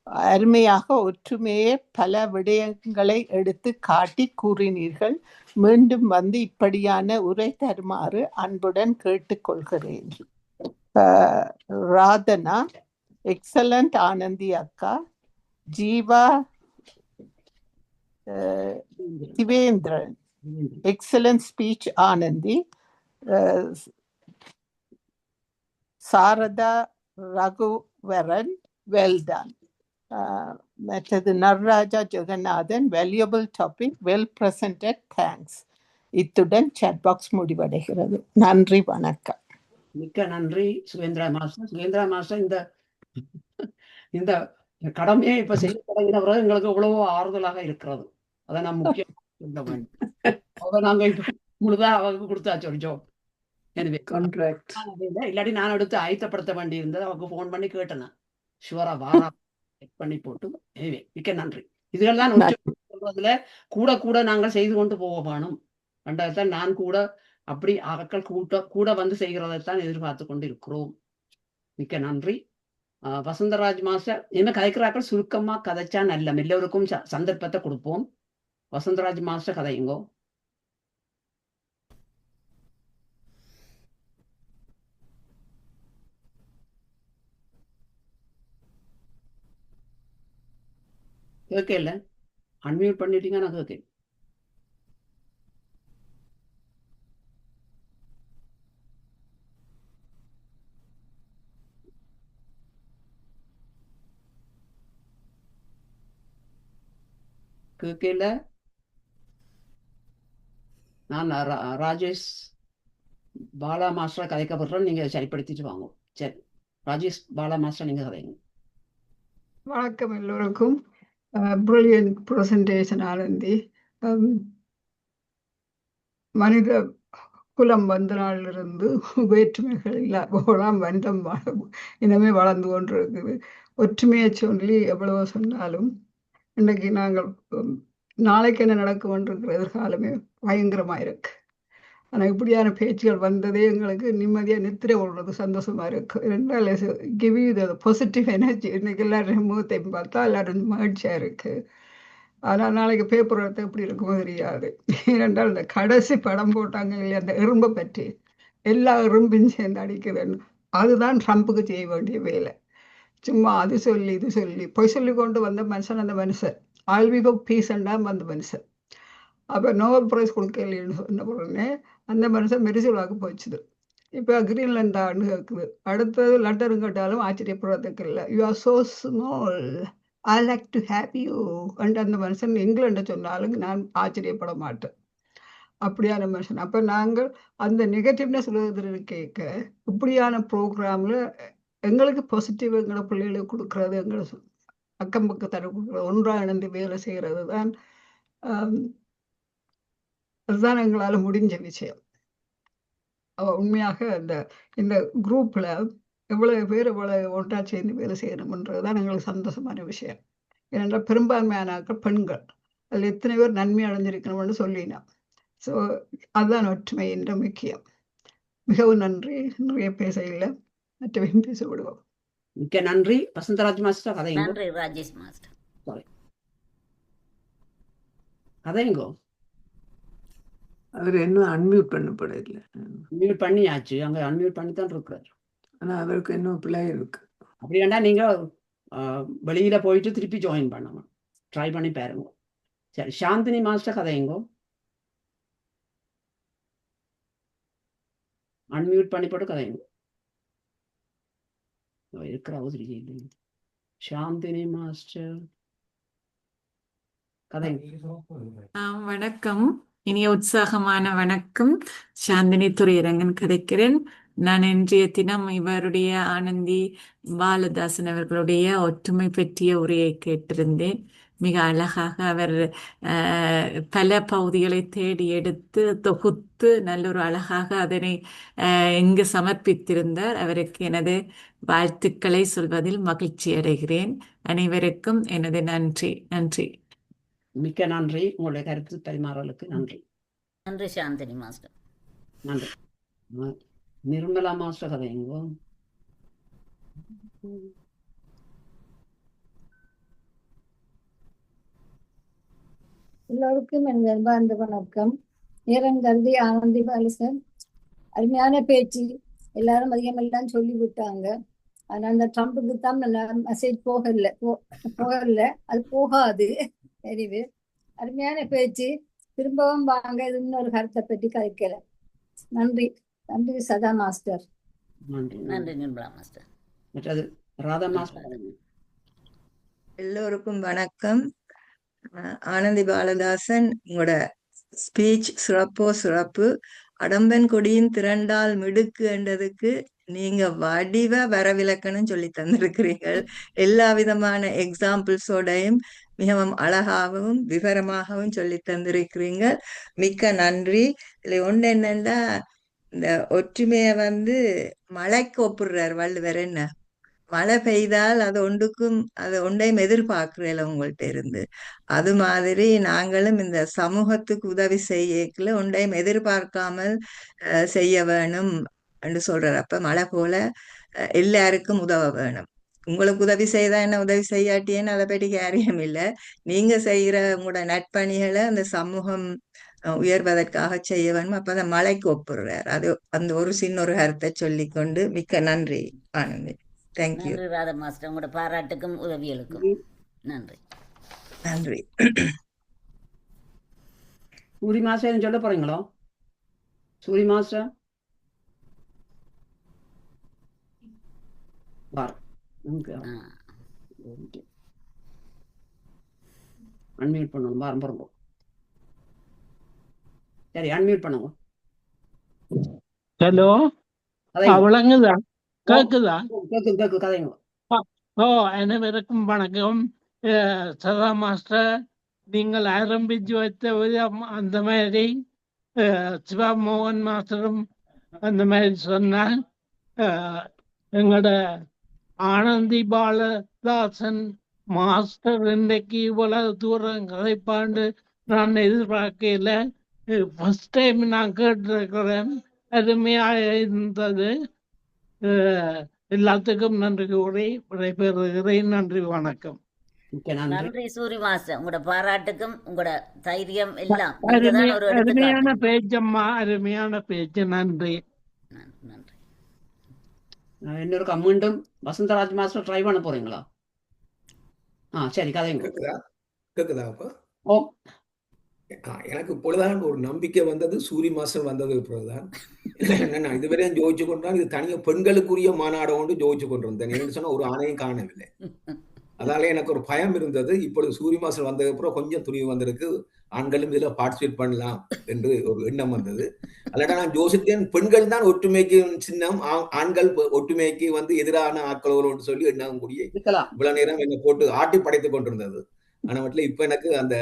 அருமையாக ஒற்றுமையே பல விடயங்களை எடுத்து காட்டி கூறினீர்கள். மீண்டும் வந்து இப்படியான உரை தருமாறு அன்புடன் கேட்டுக்கொள்கிறேன். ராதனா, எக்ஸலண்ட் ஆனந்தி அக்கா. Jeeva Thivendran, excellent speech Anandhi. Saratha Raguvaran, well done. மற்றது Nadaraja Jeganathan, valuable topic, well presented, thanks. இத்துடன் சாட் பாக்ஸ் முடிவடைகிறது. நன்றி, வணக்கம். மிக்க நன்றி சுகேந்திரா மாஸ்டர். சுகேந்திரா மாஸ்டர் இந்த கடமையை இப்ப செய்ய தொடங்கின பிறகு எங்களுக்கு எவ்வளவோ ஆறுதலாக இருக்கிறது. அதை நான் முக்கியம் சொல்ல வேண்டும். அதை நாங்க இப்ப முழுதா அவருக்கு கொடுத்தாச்சு ஒரு ஜாப். எனவே இல்லாட்டி நான் எடுத்து ஆயத்தப்படுத்த வேண்டி இருந்தது. அவருக்கு போன் பண்ணி கேட்டேன், ஷுவரா வாரா செக் பண்ணி போட்டு. எனவே மிக்க நன்றி. இதுகள் தான் சொல்றதுல கூட கூட நாங்கள் செய்து கொண்டு போக வேணும். ரெண்டாவது நான் கூட அப்படி ஆட்கள் கூட வந்து செய்கிறதைத்தான் எதிர்பார்த்து கொண்டு இருக்கிறோம். மிக்க நன்றி. வசந்தராஜ் மாஸ்டர், என்ன கதைக்கிறாக்கள் சுருக்கமா கதைச்சா நல்ல, எல்லோருக்கும் சந்தர்ப்பத்தை கொடுப்போம். வசந்தராஜ் மாஸ்டர் கதையுங்கோ. கேட்கல, அன்மியூட் பண்ணிட்டீங்க. நான் கேட்க கேட்கல. நான் ராஜேஷ் பாலா மாஸ்டர் கதைக்கப்படுறோம். நீங்க சரிப்படுத்திட்டு வாங்க. சரி, ராஜேஷ் பாலா மாஸ்டர் நீங்க கதைங்க. வணக்கம் எல்லோருக்கும். Brilliant presentation Anandhi. மனித குலம் வந்த நாளிலிருந்து வேற்றுமைகள் இல்லாம வண்டம் இனமே வளர்ந்து கொண்டிருக்குது. ஒற்றுமையை சொல்லி எவ்வளவோ சொன்னாலும் இன்றைக்கு நாங்கள் நாளைக்கு என்ன நடக்கும் கொண்டிருக்கிற எதிர்காலமே பயங்கரமா இருக்கு. ஆனால் இப்படியான பேச்சுகள் வந்ததே எங்களுக்கு நிம்மதியாக நித்திரை ஓடுறது சந்தோஷமா இருக்கு. ரெண்டால் give you the positive energy. இன்னைக்கு எல்லாரும் முகத்தையும் பார்த்தா எல்லாரும் மகிழ்ச்சியாக இருக்கு. ஆனால் நாளைக்கு பேப்பர் எடுத்து எப்படி இருக்குமோ தெரியாது. ஏனென்றால் இந்த கடைசி படம் போட்டாங்க இல்லையா, அந்த எறும்பை பற்றி எல்லா எறும்பும் சேர்ந்து அடிக்குதுன்னு, அதுதான் ட்ரம்ப்புக்கு செய்ய வேண்டிய வேலை. சும்மா அது சொல்லி இது சொல்லி பொய் சொல்லி கொண்டு வந்த மனுஷன் அந்த மனுஷன். ஆல்வி ஃபார் பீஸ் அண்டாம் வந்த மனுஷன். அப்போ நோபல் பிரைஸ் கொடுக்கலன்னு சொன்ன உடனே அந்த மனுஷன் மெரிசலாக போச்சுது. இப்போ கிரீன்லாந்து ஆண்டு கேட்குது. அடுத்தது லண்டன் கேட்டாலும் ஆச்சரியப்படுறதுக்கு இல்லை. You are so small, I like to have you and அந்த மனுஷன் இங்கிலாண்டை சொன்னாலும் நான் ஆச்சரியப்பட மாட்டேன். அப்படியான மனுஷன். அப்போ நாங்கள் அந்த நெகட்டிவ்னஸ் உலகத்தில் கேட்க இப்படியான ப்ரோக்ராமில் எங்களுக்கு பாசிட்டிவ் எங்களை பிள்ளைகளுக்கு கொடுக்கறது, எங்களை அக்கம் பக்கத்தில் கொடுக்குறது, ஒன்றாக இணைந்து வேலை செய்கிறது தான். அதுதான் எங்களால் முடிஞ்ச விஷயம். உண்மையாக இந்த குரூப்பில் எவ்வளவு பேர் எவ்வளவு ஒன்றா சேர்ந்து வேலை செய்யணும்ன்றது தான் எங்களுக்கு சந்தோஷமான விஷயம். ஏனென்றால் பெரும்பான்மையான பெண்கள் அதில் எத்தனை பேர் நன்மை அடைஞ்சிருக்கணும்னு சொல்லினோம். ஸோ அதுதான் ஒற்றுமை என்ற முக்கியம். மிகவும் நன்றி. நிறைய பேச இல்லை, மற்றவையும் பேச விடுவோம். மிக்க நன்றி. வசந்தராஜ் மாஸ்டர் கதைங்கோ. நன்றி ராஜேஷ் மாஸ்டர். சாரி, கதைங்கோ. அவர் இன்னும் அன்மியூட் பண்ணப்படல. மியூட் பண்ணியாச்சு, அங்கே அன்மியூட் பண்ணி தான் இருக்கிறார். ஆனால் அவருக்கு இன்னும் பிள்ளை இருக்கு. அப்படி வேண்டா நீங்கள் வெளியில் போயிட்டு திருப்பி ஜாயின் பண்ணணும், ட்ரை பண்ணி பாருங்க. சரி, சாந்தினி மாஸ்டர் கதைங்கோ. அன்மியூட் பண்ணி போட்டு கதைங்க. இருக்கிற அவசரி சாந்தினி மாஸ்டர் கதைங்க. வணக்கம், இனிய உற்சாகமான வணக்கம். சாந்தினி துரையரங்கன் கதைக்கிறேன். நான் இன்றைய தினம் இவருடைய ஆனந்தி பாலதாசன் அவர்களுடைய ஒற்றுமை பற்றிய உரையை கேட்டிருந்தேன். மிக அழகாக அவர் பல பகுதிகளை தேடி எடுத்து தொகுத்து நல்லொரு அழகாக அதனை இங்கு சமர்ப்பித்திருந்தார். அவருக்கு எனது வாழ்த்துக்களை சொல்வதில் மகிழ்ச்சி அடைகிறேன். அனைவருக்கும் எனது நன்றி. நன்றி, மிக்க நன்றி. உங்களுடைய கருத்து பரிமாறலுக்கு நன்றி. நன்றி சாந்தினி மாஸ்டர். நன்றி. நிர்மலா மாஸ்டர் கதைங்கோ. எல்லோருக்கும் என் அன்பார்ந்த வணக்கம். நேரம் கருதி ஆனந்தி பாலசன் அருமையான பேச்சு. எல்லாரும் அதிகமெல்லாம் சொல்லி விட்டாங்க. ஆனா அந்த ட்ரம்புக்கு தான் மெசேஜ் போகல, அது போகாது. எனிவே அருமையான பேச்சு. திரும்பவும் வாங்க, இது இன்னொரு கருத்தை பற்றி கதைக்கல. நன்றி. நன்றி சதா மாஸ்டர். நன்றி நிர்மலா மாஸ்டர். மற்றது ராதா மாஸ்டர். எல்லோருக்கும் வணக்கம். ஆனந்தி பாலதாசன், உங்களோட ஸ்பீச் சிறப்பு. அடம்பன் கொடியின் திரண்டால் மிடுக்கு என்றதுக்கு நீங்க வடிவ வரவிலக்கணம் சொல்லி தந்திருக்கிறீர்கள். எல்லா விதமான எக்ஸாம்பிள்ஸோடையும் மிகவும் அழகாகவும் விவரமாகவும் சொல்லி தந்திருக்கிறீங்க. மிக்க நன்றி. இதுல ஒன்று என்னன்னா, இந்த ஒற்றுமைய மழைக்கு ஒப்புடுறார் வள்ளுவர். என்ன மழை பெய்தால் அது ஒன்றையும் எதிர்பார்க்கிறேன் உங்கள்கிட்ட இருந்து. அது மாதிரி நாங்களும் இந்த சமூகத்துக்கு உதவி செய்யல ஒன்றையும் எதிர்பார்க்காமல் செய்ய வேணும் என்று சொல்றார். அப்ப மழை போல எல்லாருக்கும் உதவ வேணும். உங்களுக்கு உதவி செய்தா என்ன, உதவி செய்யாட்டியேன்னு அதை பற்றி காரியம் இல்லை. நீங்க செய்யற உங்களோட நட்பணிகளை அந்த சமூகம் உயர்வதற்காக செய்ய வேணும். அப்ப அந்த மழைக்கு ஒப்புடுறார். அது அந்த ஒரு சின்ன ஒரு கருத்தை சொல்லிக்கொண்டு மிக்க நன்றி ஆனந்தி. தேங்க்யூ. நன்றி ராதா மாஸ்டர். உங்களோட பாராட்டுக்கும் உதவிகளுக்கும் நன்றி. நன்றி. சூரி மாஸ்டர் சொல்ல போறீங்களோ? சூரி மாஸ்டர் அன்மியூட் பண்ணணும். பாருங்க, சரி அன்மியூட் பண்ணுங்க. ஹலோ, அவளங்குதா? கேக்குதா? கேக்கு கதைங்க. ஓ, அனைவருக்கும் வணக்கம். சதா மாஸ்டர், நீங்கள் ஆரம்பிச்சு வைத்த விதம் அந்த மாதிரி சிவா மோகன் மாஸ்டரும் அந்த மாதிரி சொன்னார். எங்களோட ஆனந்தி பாலதாசன் மாஸ்டர் இன்றைக்கு இவ்வளவு தூரம் கதைப்பாண்டு நான் எதிர்பார்க்கல. ஃபர்ஸ்ட் டைம் நான் கேட்டிருக்கிறேன். அருமையாக இருந்தது. எல்லாத்துக்கும் நன்றி கூறி விடைபெறுகிறேன். நன்றி, வணக்கம். நன்றி சூரி மாஸ்டர், உங்களோட பாராட்டுக்கும் உங்களோட தைரியம் எல்லாம் அருமையான பேச்சம்மா, அருமையான பேச்சு. நன்றி. நன்றி. இன்னொரு மீண்டும் வசந்தராஜ் மாஸ்டர் ட்ரை பண்ண போறீங்களா? சரி, கதைங்க. கேக்குதா? ஓ, எனக்கு இப்பொழுதுதான் ஒரு நம்பிக்கை வந்தது, சூரி மாஸ்டர் வந்தது இப்பொழுதுதான். நான் இதுவரையும் ஜோதிச்சு கொண்டான். இது தனியாக பெண்களுக்குரிய மாநாடு கொண்டு ஜோதிச்சு கொண்டிருந்தேன். என்னன்னு சொன்னா ஒரு ஆணையும் காணவில்லை. அதாலே எனக்கு ஒரு பயம் இருந்தது. இப்பொழுது சூரிய மாஸ்டர் வந்ததுக்கு அப்புறம் கொஞ்சம் துணிவு வந்திருக்கு, ஆண்களும் இதுல பார்ட்டிசிபேட் பண்ணலாம் என்று ஒரு எண்ணம் வந்தது. அல்லாட்டா நான் யோசித்தேன், பெண்கள் தான் ஒற்றுமைக்கு சின்னம், ஆண்கள் ஒற்றுமைக்கு எதிரான ஆட்களோடு சொல்லி எண்ணம் கூடிய இவ்வளவு நேரம் என்னை போட்டு ஆட்டி படைத்துக் கொண்டிருந்தது. ஆனா மட்டும் இப்ப எனக்கு அந்த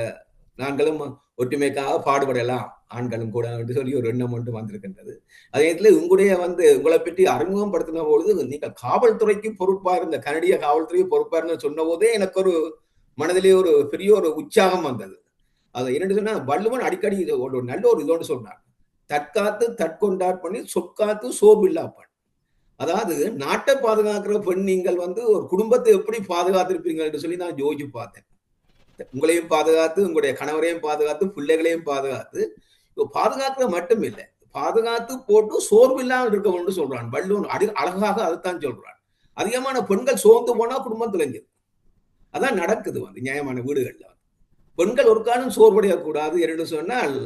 நாங்களும் ஒற்றுமைக்காக பாடுபடலாம் ஆண்களும் கூட என்று சொல்லி ஒரு எண்ணம் ஒன்று வந்திருக்கின்றது. அதே நேரத்தில் உங்களை பற்றி அறிமுகப்படுத்தின பொழுது நீங்கள் காவல்துறைக்கு பொறுப்பா இருந்த, கனடிய காவல்துறைக்கு பொறுப்பா இருந்த சொன்ன போதே எனக்கு ஒரு மனதிலே ஒரு பெரிய ஒரு உற்சாகம் வந்தது. அது என்னன்னு சொன்னா, வள்ளுவன் அடிக்கடி ஒரு நல்ல ஒரு இதோடு சொன்னார், தற்காத்து தற்கொண்டாற் பண்ணி சொற்காத்து சோர்வில்லாப்பன். அதாவது நாட்டை பாதுகாக்கிற பெண் நீங்கள் ஒரு குடும்பத்தை எப்படி பாதுகாத்திருப்பீங்க என்று சொல்லி நான் யோசிச்சு பார்த்தேன். உங்களையும் பாதுகாத்து, உங்களுடைய கணவரையும் பாதுகாத்து, பிள்ளைகளையும் பாதுகாத்து, பாதுகாக்கிற மட்டும் இல்லை, பாதுகாத்து போட்டு சோர்வில்லாமல் இருக்க வேண்டும் சொல்றான் வள்ளுவன். அழகாக அதுதான் சொல்றான். அதிகமான பெண்கள் சோர்ந்து போனா குடும்பம் தொலைஞ்சது. அதான் நடக்குது நியாயமான வீடுகள்ல. பெண்கள் ஒரு காலம் சோர்வடையக்கூடாது என்று சொன்னால்,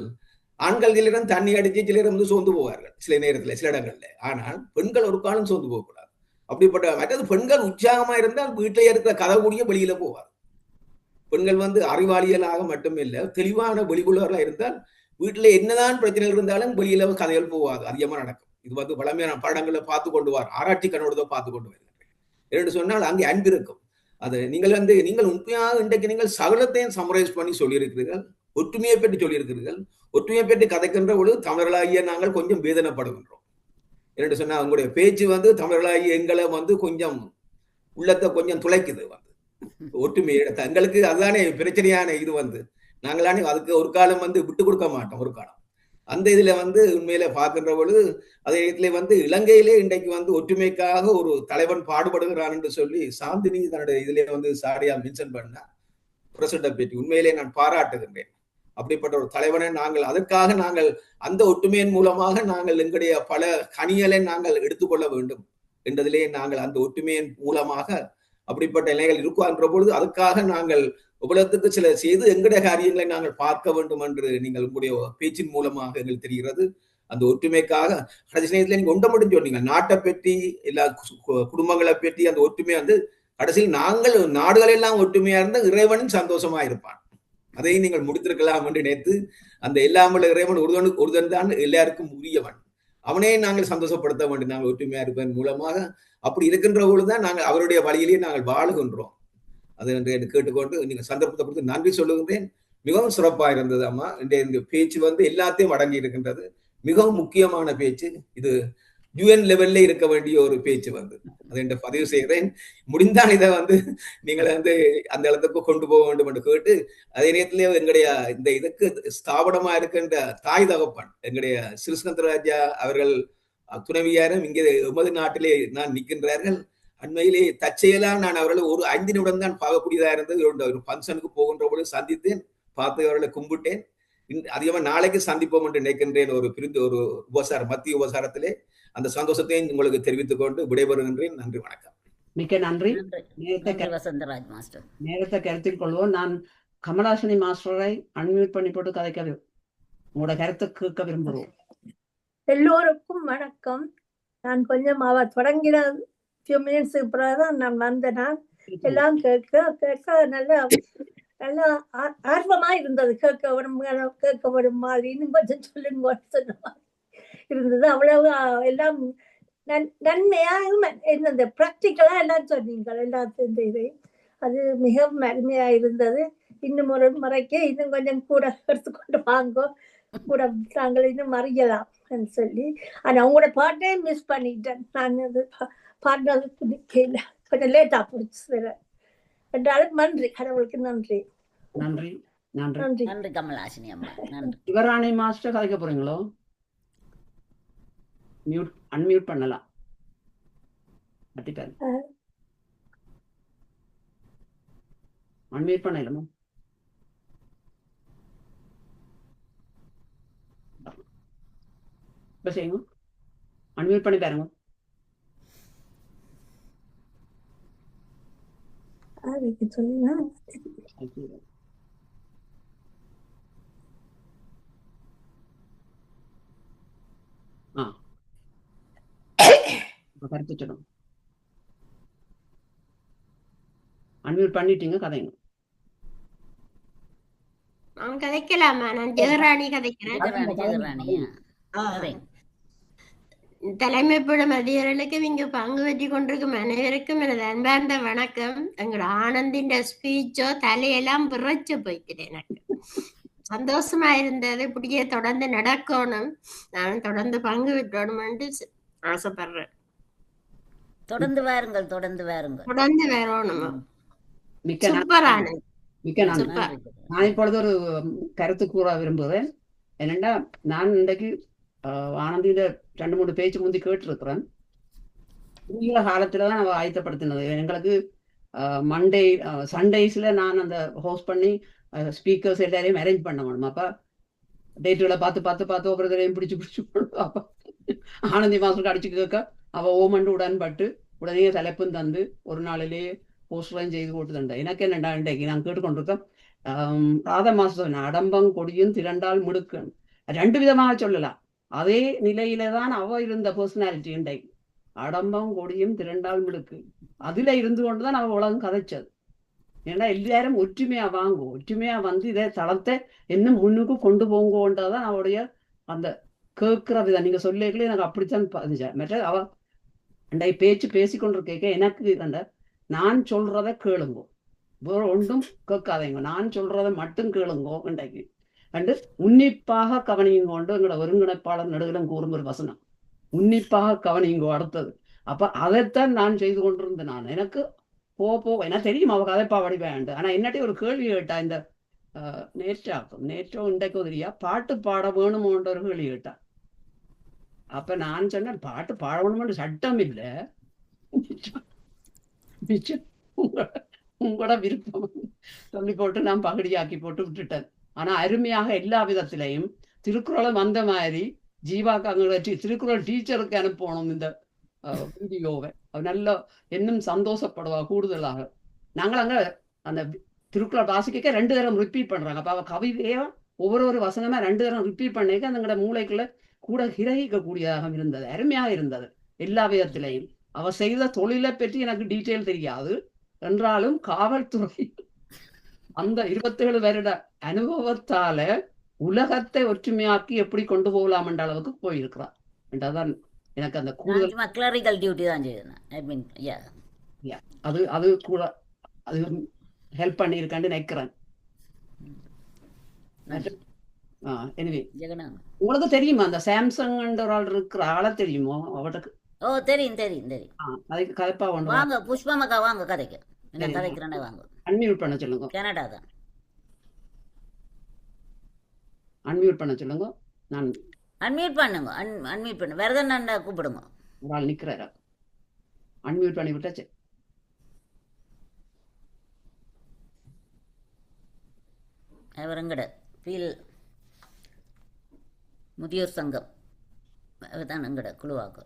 ஆண்கள் சிலரும் தண்ணி அடிச்சு சிலர் சோர்ந்து போவார்கள் சில நேரத்துல, சில இடங்கள்ல. ஆனால் பெண்கள் ஒரு காலம் சோர்ந்து போகக்கூடாது. அப்படிப்பட்ட மற்றது பெண்கள் உற்சாகமா இருந்தால் வீட்டிலே இருக்கிற கதை கூடிய வெளியில போவார். பெண்கள் அறிவாளிகளாக மட்டும் இல்லை, தெளிவான வெளிக்குள்ளவர்களாக இருந்தால் வீட்டில் என்னதான் பிரச்சனைகள் இருந்தாலும் வெளியில கதைகள் போவாது, அதிகமா நடக்கும். இது பழமையான படங்களை பார்த்து கொண்டு வார், ஆராய்ச்சி கண்ணோடு பார்த்து கொண்டு வருகிறேன் என்று சொன்னால் அங்கே அன்பு இருக்கும். அது நீங்கள் உண்மையாக இன்றைக்கு நீங்கள் சகலத்தையும் சமரைஸ் பண்ணி சொல்லியிருக்கிறீர்கள், ஒற்றுமையை பற்றி சொல்லியிருக்கிறீர்கள். ஒற்றுமையை பற்றி கதைக்கின்ற பொழுது தமிழர்களாகிய நாங்கள் கொஞ்சம் வேதனைப்படுகின்றோம். என்று சொன்னா உங்களுடைய பேச்சு தமிழர்களாகிய எங்களை கொஞ்சம் உள்ளத்தை கொஞ்சம் துளைக்குது. ஒற்றுமையை எங்களுக்கு அதுதானே பிரச்சனையான இது. நாங்களானே அதுக்கு ஒரு காலம் விட்டு கொடுக்க மாட்டோம். ஒரு காலம் அந்த இதுல உண்மையில பார்க்கின்ற பொழுது அதே இடத்துல இலங்கையிலே இன்றைக்கு ஒற்றுமைக்காக ஒரு தலைவன் பாடுபடுகிறான் என்று சொல்லி சாந்தினி தன்னுடைய இதுல சாரியா மென்ஷன் பண்ண பிரசிடண்ட பேட்டி உண்மையிலே நான் பாராட்டுகின்றேன். அப்படிப்பட்ட ஒரு தலைவனை அதற்காக நாங்கள் அந்த ஒற்றுமையின் மூலமாக நாங்கள் எங்களுடைய பல கனிகளை நாங்கள் எடுத்துக்கொள்ள வேண்டும் என்றதிலே நாங்கள் அந்த ஒற்றுமையின் மூலமாக அப்படிப்பட்ட நிலைகள் இருக்குன்ற பொழுது அதுக்காக நாங்கள் உலகத்துக்கு சில செய்து எங்களுடைய காரியங்களை நாங்கள் பார்க்க வேண்டும் என்று நீங்கள் உங்களுடைய பேச்சின் மூலமாக எங்களுக்கு தெரிகிறது. அந்த ஒற்றுமைக்காக கடைசி நேரத்தில் நீங்க ஒன்றை மட்டும் சொன்னீங்க, நாட்டை பற்றி எல்லா குடும்பங்களை பற்றி அந்த ஒற்றுமை கடைசியில் நாங்கள் நாடுகள் எல்லாம் ஒற்றுமையா இருந்தால் இறைவனும் சந்தோஷமா இருப்பான். அதையும் நீங்கள் முடித்திருக்கலாம் என்று நினைத்து, அந்த எல்லாமல் இறைவன் ஒருவன் தான் எல்லாருக்கும் உரியவன், அவனே நாங்கள் சந்தோஷப்படுத்த வேண்டும் நாங்கள் ஒற்றுமையா இருப்பதன் மூலமாக. அப்படி இருக்கின்ற பொழுதுதான் நாங்கள் அவருடைய வழியிலேயே நாங்கள் வாழுகின்றோம். அது என்று கேட்டுக்கொண்டு நீங்க சந்தர்ப்பத்தை கொடுத்து நன்றி சொல்லுகின்றேன். மிகவும் சிறப்பாக இருந்தது அம்மா. இந்த பேச்சு எல்லாத்தையும் அடங்கி இருக்கின்றது. மிகவும் முக்கியமான பேச்சு இது. யுஎன் லெவல்ல இருக்க வேண்டிய ஒரு பேச்சு அதை என்று பதிவு செய்கிறேன். முடிந்தால் இதை நீங்கள் அந்த இடத்துக்கு கொண்டு போக வேண்டும் என்று கேட்டு, அதே நேரத்திலே எங்களுடைய இந்த இதுக்கு ஸ்தாபனமா இருக்கின்ற தாய் தகப்பன் எங்களுடைய சிறுஸ்கந்தராஜா அவர்கள் துணைவியாரும் இங்கே எமது நாட்டிலே நான் நிற்கின்றார்கள். அண்மையிலே தற்செயலா நான் அவர்களை ஒரு 5 நிமிடம் தான் பார்க்கக்கூடியதா இருந்தது. ஒரு ஃபங்க்ஷனுக்கு போகின்ற பொழுது சந்தித்தேன், பார்த்து அவர்களை கும்பிட்டேன். அதிகமா நாளைக்கு சந்திப்போம் என்று நினைக்கின்றேன். ஒரு உபசாரம், மத்திய உபசாரத்திலே அந்த சந்தோஷத்தையும் உங்களுக்கு தெரிவித்துக் கொண்டு விடைபெறுகின்றேன். நன்றி, வணக்கம். மிக்க நன்றி. வசந்தராஜ் மாஸ்டர், நேரத்தை கருத்தில் கொள்வோம். நான் கமலாசனி மாஸ்டரை அன்மியூட் பண்ணி போட்டு கதைக்க உங்களோட கருத்தை கேட்க விரும்புகிறோம். எல்லோருக்கும் வணக்கம். நான் கொஞ்சம் தொடங்கின few minutes பிறகுதான் நான் வந்தேன். எல்லாம் கேட்க நல்ல ஆர்வமா இருந்தது. கேட்க வரும் மாதிரி இன்னும் கொஞ்சம் சொல்லுங்க சொன்ன மாதிரி இருந்தது. அவ்வளவு எல்லாம் நன்மையாக இருந்தது. பிராக்டிக்கலா எல்லாம் சொன்னீங்க எல்லாத்தையும் இது. அது மிகவும் அருமையா இருந்தது. இன்னும் ஒரு முறைக்கு இன்னும் கொஞ்சம் கூட எடுத்துக்கொண்டு வாங்க, கூட நாங்கள் இன்னும் அறியலாம் சொல்லி. ஆனா உங்களோட பாட்டையும் மிஸ் பண்ணிட்டேன். நான் அது பாடுறதுக்கு நிற்கல, கொஞ்சம் லேட்டா போச்சு வேற. என்றாலும் நன்றி, கடவுளுக்கு நன்றி. நன்றி. நன்றி. நன்றி. நன்றி கமலாசினி அம்மா, நன்றி. சிவராணி மாஸ்டர் கதைக்க போறீங்களோ? அன்மியூட் பண்ணலாம். பட்டிப்பாரு அன்மியூட் பண்ண இல்லமோ? இப்ப செய்யுங்க, அன்மியூட் பண்ணி பாருங்க. சொல்லுங்க. கருத்து சொல்லுங்க. அன்மியூட் பண்ணிட்டீங்க, கதைங்க. நான் கதைக்கலாமா? நான் ஜெகராணி கதைக்கிறேன். தலைமைப்படும் அதிகாரிகளுக்கும் இங்கு பங்கு பெற்றி கொண்டிருக்கும் அனைவருக்கும் எனது அன்பார்ந்த வணக்கம். எங்களோட ஆனந்தின் ஸ்பீச்சோ தலையெல்லாம் விரைச்சு போய்க்குது. எனக்கு சந்தோஷமா இருந்தது. இப்படியே தொடர்ந்து நடக்கணும், நான் தொடர்ந்து பங்கு பெற்றணும் ஆசைப்படுறேன். தொடர்ந்து வாருங்கள், தொடர்ந்து வாருங்கள், தொடர்ந்து வரணும். மிக்க நன்றி. நான் இப்பொழுது ஒரு கருத்து கூற விரும்புகிறேன். என்னென்னா, நான் இன்றைக்கு ஆனந்தியில 2-3 பேச்சு முந்தி கேட்டிருக்கிறேன். குறுகிய காலத்துலதான் அவ ஆயத்தப்படுத்தினது. எங்களுக்கு மண்டே சண்டேஸ்ல நான் அந்த ஹோஸ்ட் பண்ணி ஸ்பீக்கர்ஸ் எல்லாரையும் அரேஞ்ச் பண்ண வேணும். அப்ப டேட்டுகளை பார்த்து ஒவ்வொருத்தரையும் பிடிச்சு அப்ப ஆனந்தி மாஸ்டருக்கு அடிச்சு கேட்க அவ ஓமண்டு உடன்பட்டு உடனே தலைப்பும் தந்து ஒரு நாளிலேயே போஸ்டரையும் செய்து போட்டு தந்தேன். எனக்கு என்னடா இன்றைக்கு நான் கேட்டுக்கொண்டிருக்கேன். ராதா மாஸ்டர் அடம்பம் கொடியும் திரண்டால் முடுக்கன் 2 விதமாக சொல்லலாம். அதே நிலையில தான் அவ இருந்த பர்சனாலிட்டி இன்றைக்கு. அடம்பம் கொடியும் திரண்டால் முடுக்கு அதுல இருந்து கொண்டுதான் அவ உலகம் கதைச்சது. ஏன்னா எல்லாரும் ஒற்றுமையா வாங்கும், ஒற்றுமையா வந்து இதே தளத்தை இன்னும் முன்னுக்கு கொண்டு போங்கன்றதான் அவளுடைய அந்த கேட்கிற விதம். நீங்க சொல்லிக்கல எனக்கு அப்படித்தான் பதிஞ்சா. மற்ற அவ அண்டை பேச்சு பேசிக்கொண்டிருக்க எனக்கு அந்த நான் சொல்றத கேளுங்கோ, வேற ஒன்றும் கேட்காதீங்க, நான் சொல்றதை மட்டும் கேளுங்கோ இன்றைக்கு அண்டு உன்னிப்பாக கவனியுங்கோண்டு எங்களோட ஒருங்கிணைப்பாளர் நடுவிலும் கூறும் ஒரு வசனம். உன்னிப்பாக கவனியுங்கோ அடுத்தது. அப்ப அதைத்தான் நான் செய்து கொண்டிருந்தேன். நான் எனக்கு போ எனக்கு தெரியும் அவ கதைப்பா வடிவேண்டு. ஆனா என்னட்டி ஒரு கேள்வி கேட்டா, இந்த நேற்றோ இன்றைக்கு உதவியா பாட்டு பாட வேணுமோன்ற ஒரு கேள்வி கேட்டா. அப்ப நான் சொன்னேன், பாட்டு பாட வேணுமென்று சட்டம் இல்லை, உங்களோட விருப்பம் சொல்லி போட்டு நான் பகடியாக்கி போட்டு விட்டுட்டேன். ஆனா அருமையாக எல்லா விதத்திலையும் திருக்குறளை வந்த மாதிரி ஜீவாக்கு அங்கே திருக்குறள் டீச்சருக்கு அனுப்பணும் இந்த வீடியோவை. நல்ல இன்னும் சந்தோஷப்படுவா கூடுதலாக. நாங்கள் அங்க அந்த திருக்குறள் வாசிக்க 2 தரம் ரிப்பீட் பண்றாங்க. அப்ப அவ கவிதையா ஒவ்வொரு வசனமா 2 தரம் ரிப்பீட் பண்ணிக்க அந்த மூளைக்குள்ள கூட கிரகிக்க கூடியதாக இருந்தது. அருமையாக இருந்தது எல்லா விதத்திலையும். அவ செய்த தொழிலை பற்றி எனக்கு டீட்டெயில் தெரியாது என்றாலும் காவல்துறை அந்த 27 வருட அனுபவத்தால உலகத்தை ஒற்றுமையாக்கி எப்படி கொண்டு போகலாம் என்ற அளவுக்கு போயிருக்கிறார் என்றதான் எனக்கு அந்த கூடுதல் கிளரிக்கல் டியூட்டி தான் செய்யணும். அது கூட அது ஹெல்ப் பண்ணியிருக்கான்னு நினைக்கிறேன். எனவே உங்களுக்கு தெரியுமா அந்த சாம்சங் ஒரு ஆள் இருக்கிற ஆளை தெரியுமோ அவளுக்கு? ஓ தெரியும் தெரியும் தெரியும். அதுக்கு கதைப்பா ஒன்று வாங்க புஷ்பமக்கா வாங்க கதைக்க. என்ன கதைக்கிறேன்னு வாங்க. அன்மியூட் பண்ண சொல்லுங்க. கனடா தான். அன்மியூட் பண்ண சொல்லுங்க. நான் அன்மியூட் பண்ணுங்க. அன்மியூட் பண்ணு. வேற எதாவது கூப்பிடுங்க. ஒரு ஆள் நிற்கிறாரா? அன்மியூட் பண்ணி விட்டாச்சு. அவர் எங்கட ஃபீல் முதியோர் சங்கம் தான் எங்கட குழுவாக்கு.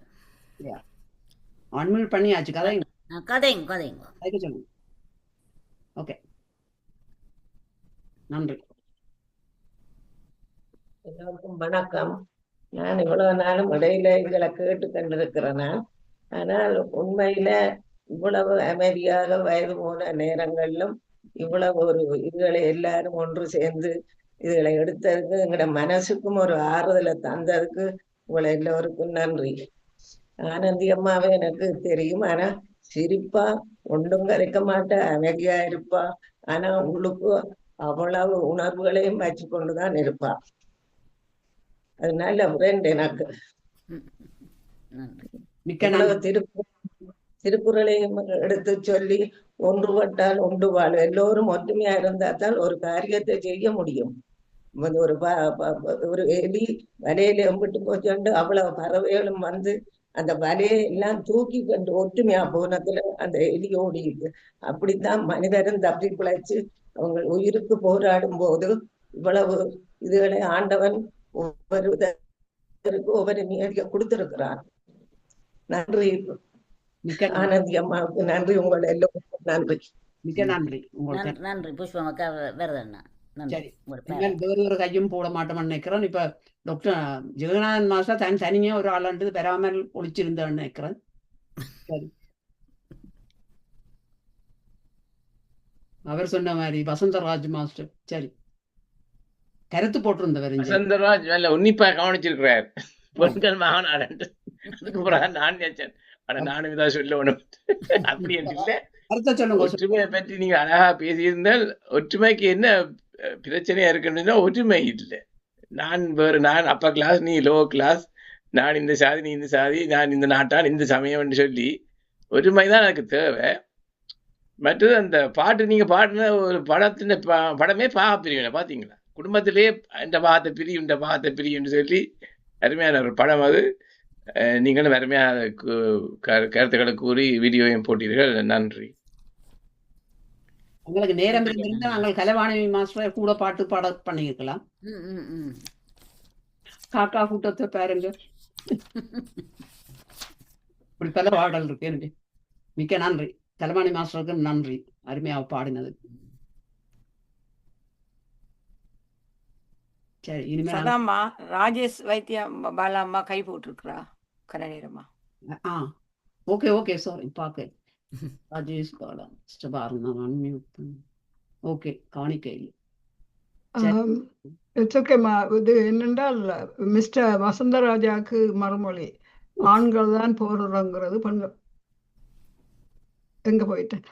அன்மியூட் பண்ணியாச்சு. கதைங்க கதைங்க கதைங்க கதைக்க சொல்லுங்க. ஓகே நன்றி. எல்லோருக்கும் வணக்கம். நான் இவ்வளவு நாளும் இடையில எங்களை கேட்டு கண்டிருக்கிறேன். ஆனால் உண்மையில இவ்வளவு அமைதியாக வயது போன நேரங்களிலும் இவ்வளவு ஒரு இதுகளை எல்லாரும் ஒன்று சேர்ந்து இதுகளை எடுத்ததுக்கு எங்களோட மனசுக்கும் ஒரு ஆறுதலை தந்ததுக்கு உங்களை எல்லோருக்கும் நன்றி. ஆனந்தி அம்மாவே எனக்கு தெரியும். ஆனா சிரிப்பா, ஒன்றும் கரைக்க மாட்டா, அமைதியா இருப்பா. ஆனா உள்ளுக்கு அவ்வளவு உணர்வுகளையும் வச்சு கொண்டுதான் இருப்பா. அதனால ஃப்ரெண்ட் எனக்கு திருக்குறளையும் எடுத்து சொல்லி ஒன்றுபட்டால் ஒன்று வாழ், எல்லோரும் ஒற்றுமையா இருந்தால் ஒரு காரியத்தை செய்ய முடியும். ஒரு ஒரு எலி வலையில எம்பிட்டு போச்சு, அவ்வளவு பறவைகளும் வந்து அந்த வலையை எல்லாம் தூக்கி கொண்டு ஒற்றுமையா போனதுல அந்த எலி ஓடிது. அப்படித்தான் மனிதரும் தப்பி பிழைச்சு அவங்க உயிருக்கு போராடும் போது இவ்வளவு இதுகளை ஆண்டவன் ஒவ்வொரு நீதியை கொடுத்திருக்கிறான். நன்றி ஆனந்தி அம்மாவுக்கு நன்றி, உங்களை எல்லோருக்கும் நன்றி. மிக்க நன்றி. நன்றி புஷ்பம் அக்கா வரதண்ணா. சரி, வேறு ஒரு கையும் போட மாட்டோம்னு நினைக்கிறேன். இப்ப டாக்டர் ஜெகநாதன் மாஸ்டர் தனியா ஒரு ஆளாண்டு பெறாமல் ஒழிச்சிருந்தான்னு நினைக்கிறேன். சரி, அவர் சொன்ன மாதிரி வசந்தராஜ் மாஸ்டர் சரி கருத்து போட்டிருந்தவர். வசந்தராஜ் உன்னிப்பா கவனிச்சிருக்கிறார். பொருட்கள் மாநாடு நான் நினைச்சேன், நானும் இதான் சொல்லணும் அப்படி இல்லை. ஒற்றுமையை பற்றி நீங்க அழகா பேசியிருந்தால் ஒற்றுமைக்கு என்ன பிரச்சனையா இருக்குன்னா ஒற்றுமை இல்லை. நான் வேறு, நான் அப்பர் கிளாஸ், நீ லோ கிளாஸ், நான் இந்த சாதி நீ இந்த சாதி, நான் இந்த நாட்டான் இந்த சமயம் சொல்லி ஒற்றுமை தான் எனக்கு தேவை. மற்றது அந்த பாட்டு நீங்க பாடின ஒரு படத்தின் படமே பாக பிரிவினை பாத்தீங்களா? குடும்பத்திலேயே இந்த பாகத்தை பிரியும் இந்த பாகத்தை பிரியும் சொல்லி அருமையான ஒரு படம் அது. நீங்களும் அருமையான கருத்துக்களை கூறி வீடியோவையும் போட்டீர்கள். நன்றி. உங்களுக்கு நேரம் இருந்திருந்தா நாங்கள் கலைவாணி மாஸ்டர் கூட பாட்டு பாட பண்ணிருக்கலாம். காக்கா கூட்டத்தை பாருங்க, இப்படி பல பாடல் இருக்கு. எனக்கு மிக்க நன்றி கலைவாணி மாஸ்டருக்கு நன்றி, அருமையாக பாடினது. சரி, இனிமேல் ராஜேஷ் வைத்தியா பாலாம்மா கை போட்டிருக்கிறா கன நேரமா. ஓகே ஓகே சாரி பாக்க ராஜேஷ் பாலா பாருங்க. ஓகே காணிக்கையில் இட்ஸ் ஓகேம்மா. இது என்னென்றால் மிஸ்டர் வசந்தராஜாவுக்கு மறுமொழி ஆண்கள் தான் போடுறோங்கிறது பெண்கள் எங்க போயிட்டேன்.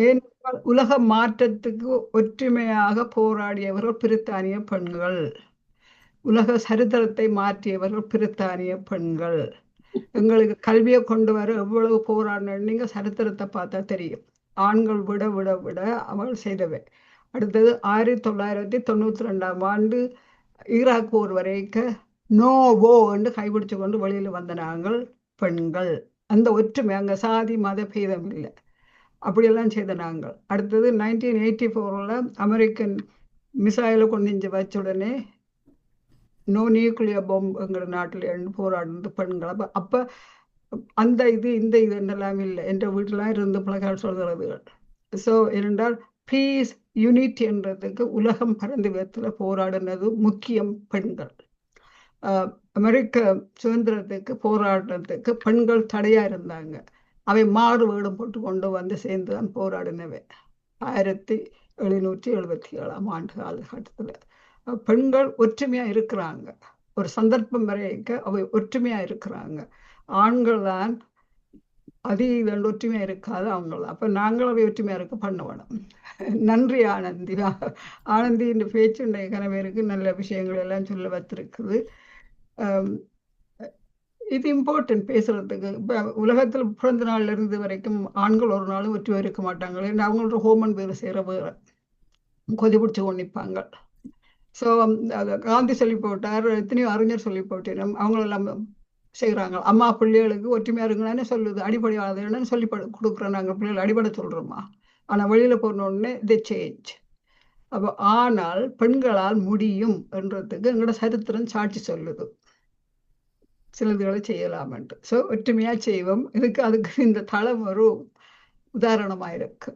ஏனென்றால் உலக மாற்றத்துக்கு ஒற்றுமையாக போராடியவர்கள் பிரித்தானிய பெண்கள், உலக சரித்திரத்தை மாற்றியவர்கள் பிரித்தானிய பெண்கள். எங்களுக்கு கல்வியை கொண்டு வர எவ்வளவு போராடின நீங்க சரித்திரத்தை பார்த்தா தெரியும். ஆண்கள் விட விட விட அவள் செய்தவை. அடுத்தது 1992ஆம் ஆண்டு ஈராக் போர் வரைக்கும் நோவோ என்று கைப்பிடிச்சு கொண்டு வெளியில வந்த நாங்கள் பெண்கள். அந்த ஒற்றுமை, அங்க சாதி மத பேதம் இல்லை, அப்படியெல்லாம் செய்த நாங்கள். அடுத்தது 1984 அமெரிக்கன் மிசைலை கொண்டு வச்ச உடனே நோ நியூக்ளியர் பாம்பு எங்கள் நாட்டில் போராடுறது பெண்கள். அப்போ அந்த இது இந்த இது என்னெல்லாம் இல்லை. என்ற வீட்டிலாம் இருந்து பழகால் சொல்கிறதுகள். ஸோ என்னென்றால் பீஸ் யூனிட்டி என்றதுக்கு உலகம் பரந்து விதத்தில் போராடினது முக்கியம் பெண்கள். அமெரிக்க சுதந்திரத்துக்கு போராடுறதுக்கு பெண்கள் தடையாக இருந்தாங்க. அவை மாறு வேடம் போட்டு கொண்டு வந்து சேர்ந்து தான் போராடினவை 1777ஆம் ஆண்டு காலகட்டத்தில். பெண்கள் ஒற்றுமையா இருக்கிறாங்க. ஒரு சந்தர்ப்பம் வரைக்கும் அவை ஒற்றுமையா இருக்கிறாங்க. ஆண்கள் தான் அதிக ஒற்றுமையா இருக்காது அவங்கள. அப்ப நாங்கள் அவை ஒற்றுமையா இருக்க பண்ண வேணும். நன்றி ஆனந்தி. ஆனந்தி இந்த பேச்சுடைய கணவருக்கு நல்ல விஷயங்கள் எல்லாம் சொல்ல வச்சிருக்குது. இது இம்பார்ட்டன்ட் பேசுறதுக்கு. இப்போ உலகத்தில் பிறந்த நாள்ல இருந்து வரைக்கும் ஆண்கள் ஒரு நாளும் ஒற்றுமை இருக்க மாட்டாங்க. ஏன்னா அவங்களோட ஹோமன் வேறு செய்கிற வேறு கொதி பிடிச்சி கொண்டிப்பாங்க. ஸோ காந்தி சொல்லி போட்டார், எத்தனையோ அறிஞர் சொல்லி போட்டினோம், அவங்களெல்லாம் செய்கிறாங்க. அம்மா பிள்ளைகளுக்கு ஒற்றுமையாக இருங்கன்னு சொல்லுது, அடிப்படையானதுன்னு சொல்லி கொடுக்குறோம். நாங்கள் பிள்ளைகள் அடிப்படை சொல்கிறோமா, ஆனால் வெளியில் போனோடனே இது சேஞ்ச். அப்போ ஆனால் பெண்களால் முடியும் என்றதுக்கு எங்களோட சரித்திரம் சாட்சி சொல்லுது. சிலதுகளை செய்யலாமன்ட்டு. ஸோ ஒற்றுமையாக செய்வோம். அதுக்கு இந்த தளம் ஒரு உதாரணமாக இருக்கு.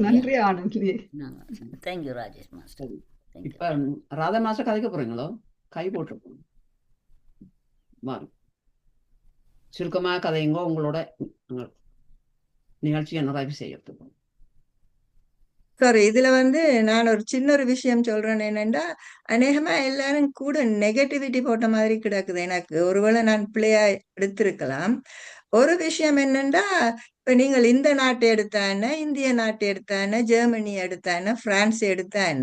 நன்றி ஆனந்தி. Thank you Rajesh master. இப்ப ராதா மாஸ்டர் கதைக்க போறீங்களோ? கை போட்டிருக்கோம். சுருக்கமாக கதையுங்கோ உங்களோட நிகழ்ச்சியை நிறைவு செய்யறதுக்கு. சார், இதுல நான் ஒரு சின்ன ஒரு விஷயம் சொல்றேன். என்னன்னா, அநேகமா எல்லாரும் கூட நெகட்டிவிட்டி போட்ட மாதிரி கிடக்குது. எனக்கு ஒருவேளை நான் பிள்ளையா எடுத்திருக்கலாம். ஒரு விஷயம் என்னன்னா, இப்ப நீங்கள் இந்த நாட்டை எடுத்தான, இந்திய நாட்டை எடுத்தான, ஜெர்மனி எடுத்தான, பிரான்ஸ் எடுத்தான,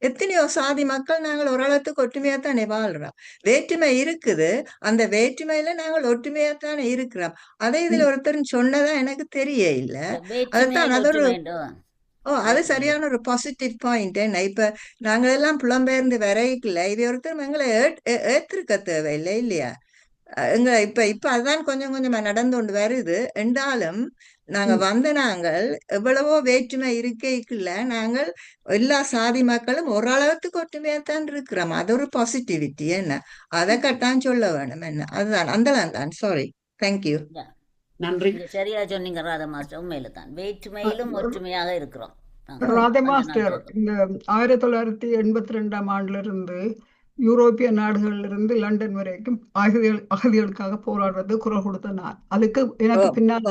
எத்தனையோ சாதி மக்கள் நாங்கள் ஓரளவுக்கு ஒற்றுமையாத்தானே வாழ்றோம். வேற்றுமை இருக்குது, அந்த வேற்றுமையில நாங்கள் ஒற்றுமையாத்தானே இருக்கிறோம். அதை இதுல ஒருத்தர் சொன்னதா எனக்கு தெரிய இல்ல. அதுதான் அது ஒரு அது சரியான ஒரு பாசிட்டிவ் பாயிண்ட். என்ன இப்ப நாங்கள் எல்லாம் புலம்பெயர்ந்து வரைக்கல, இது ஒருத்தர் எங்களை ஏத்திருக்க தேவையில்லை இல்லையா? இப்ப அதான் கொஞ்சம் கொஞ்சமா நடந்து கொண்டு வருது என்றாலும் நாங்க நாங்கள் எவ்வளவோ வேற்றுமை இருக்கைக்குள்ள நாங்கள் எல்லா சாதி மக்களும் ஓரளவுக்கு ஒற்றுமையாத்தான் இருக்கிறோம். அது ஒரு பாசிட்டிவிட்டி. என்ன அதை கட்டான் சொல்ல வேணும். என்ன அதுதான் அந்த சாரி. தேங்க்யூ. நன்றி. சரியா சொன்னீங்க ராதா மாஸ்டர். உண்மையில தான் வேற்றுமையிலும் ஒற்றுமையாக இருக்கிறோம். ராதா மாஸ்டர், இந்த 1982ஆம் ஆண்டுல இருந்து யூரோப்பிய நாடுகள்ல இருந்து லண்டன் வரைக்கும் அகதிகளுக்காக போராடுறது குரல் கொடுத்த நான். அதுக்கு எனக்கு பின்னால்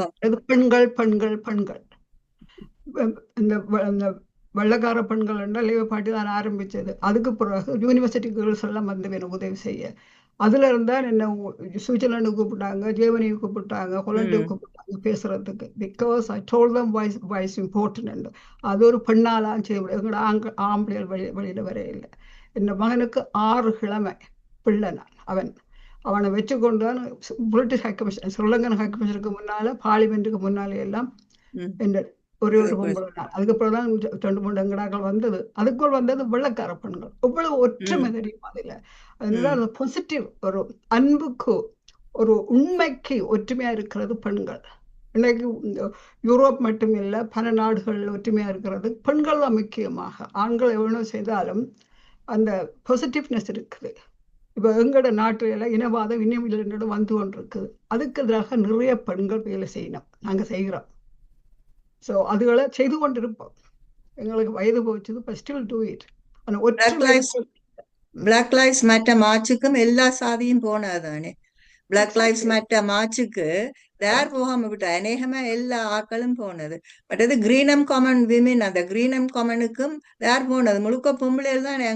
பெண்கள் பெண்கள் பெண்கள் இந்த வெள்ளக்கார பெண்கள் என்றால் லேபர் பார்ட்டி தான் ஆரம்பிச்சது. அதுக்கு பிறகு யூனிவர்சிட்டி கேர்ள்ஸ் எல்லாம் வந்து எனக்கு உதவி செய்ய. அதுல இருந்தா என்ன சுவிட்சர்லாந்து கூப்பிட்டாங்க, ஜெர்மனியை கூப்பிட்டாங்க, ஹொலண்டை கூப்பிட்டாங்க பேசுறதுக்கு. Because I told them voice important. அது ஒரு பெண்ணாலாம் செய்ய முடியாது. எங்களோட ஆம்பளைகள் வெளியில வர இல்லை. என் மகனுக்கு 6 கிழமை பிள்ளை நான். அவனை வச்சு கொண்டுதான் British high commission, Sri Lankan high கமிஷனுக்கு முன்னால, பார்லிமெண்ட்டுக்கு முன்னாலே எல்லாம் ஒரே ஒரு பொம்பளை நான். அதுக்கப்புறம் தான் 2-3 எங்கடாக்கள் வந்தது. அதுக்குள் வந்தது வெள்ளக்கார பெண்கள். எவ்வளவு ஒற்றுமை தெரியும் அதுல. அதனால அந்த பாசிட்டிவ், ஒரு அன்புக்கு, ஒரு உண்மைக்கு ஒற்றுமையா இருக்கிறது பெண்கள். இன்னைக்கு யூரோப் மட்டும் இல்லை, பல நாடுகள் ஒற்றுமையா இருக்கிறது பெண்கள் தான் முக்கியமாக. ஆண்கள் எவ்வளவு செய்தாலும் அந்த பாசிட்டிவ்னஸ் இருக்குது. இப்ப எங்களோட நாட்டுல எல்லாம் இனவாதம் இன்னும் இல்லை வந்து கொண்டிருக்குது. அதுக்கு எதிராக நிறைய பெண்கள் வேலை செய்யணும். நாங்க செய்கிறோம். ஸோ அதுகளை செய்து கொண்டிருப்போம். எங்களுக்கு வயது போச்சது, but still do it. Black lives matter மார்ச்சுக்கும் எல்லா சாதியும் போனதானே. பிளாக் லைஃப்ஸ் மேட்டர் மார்ச்சுக்கு யார் போகாம விட்டா? அநேகமா எல்லா ஆக்களும் போனது. பட் அது கிரீனம் காமன் விமென், அந்த கிரீனம் காமனுக்கும் யார் போனது? முழுக்க பொம்பளைகள் தான்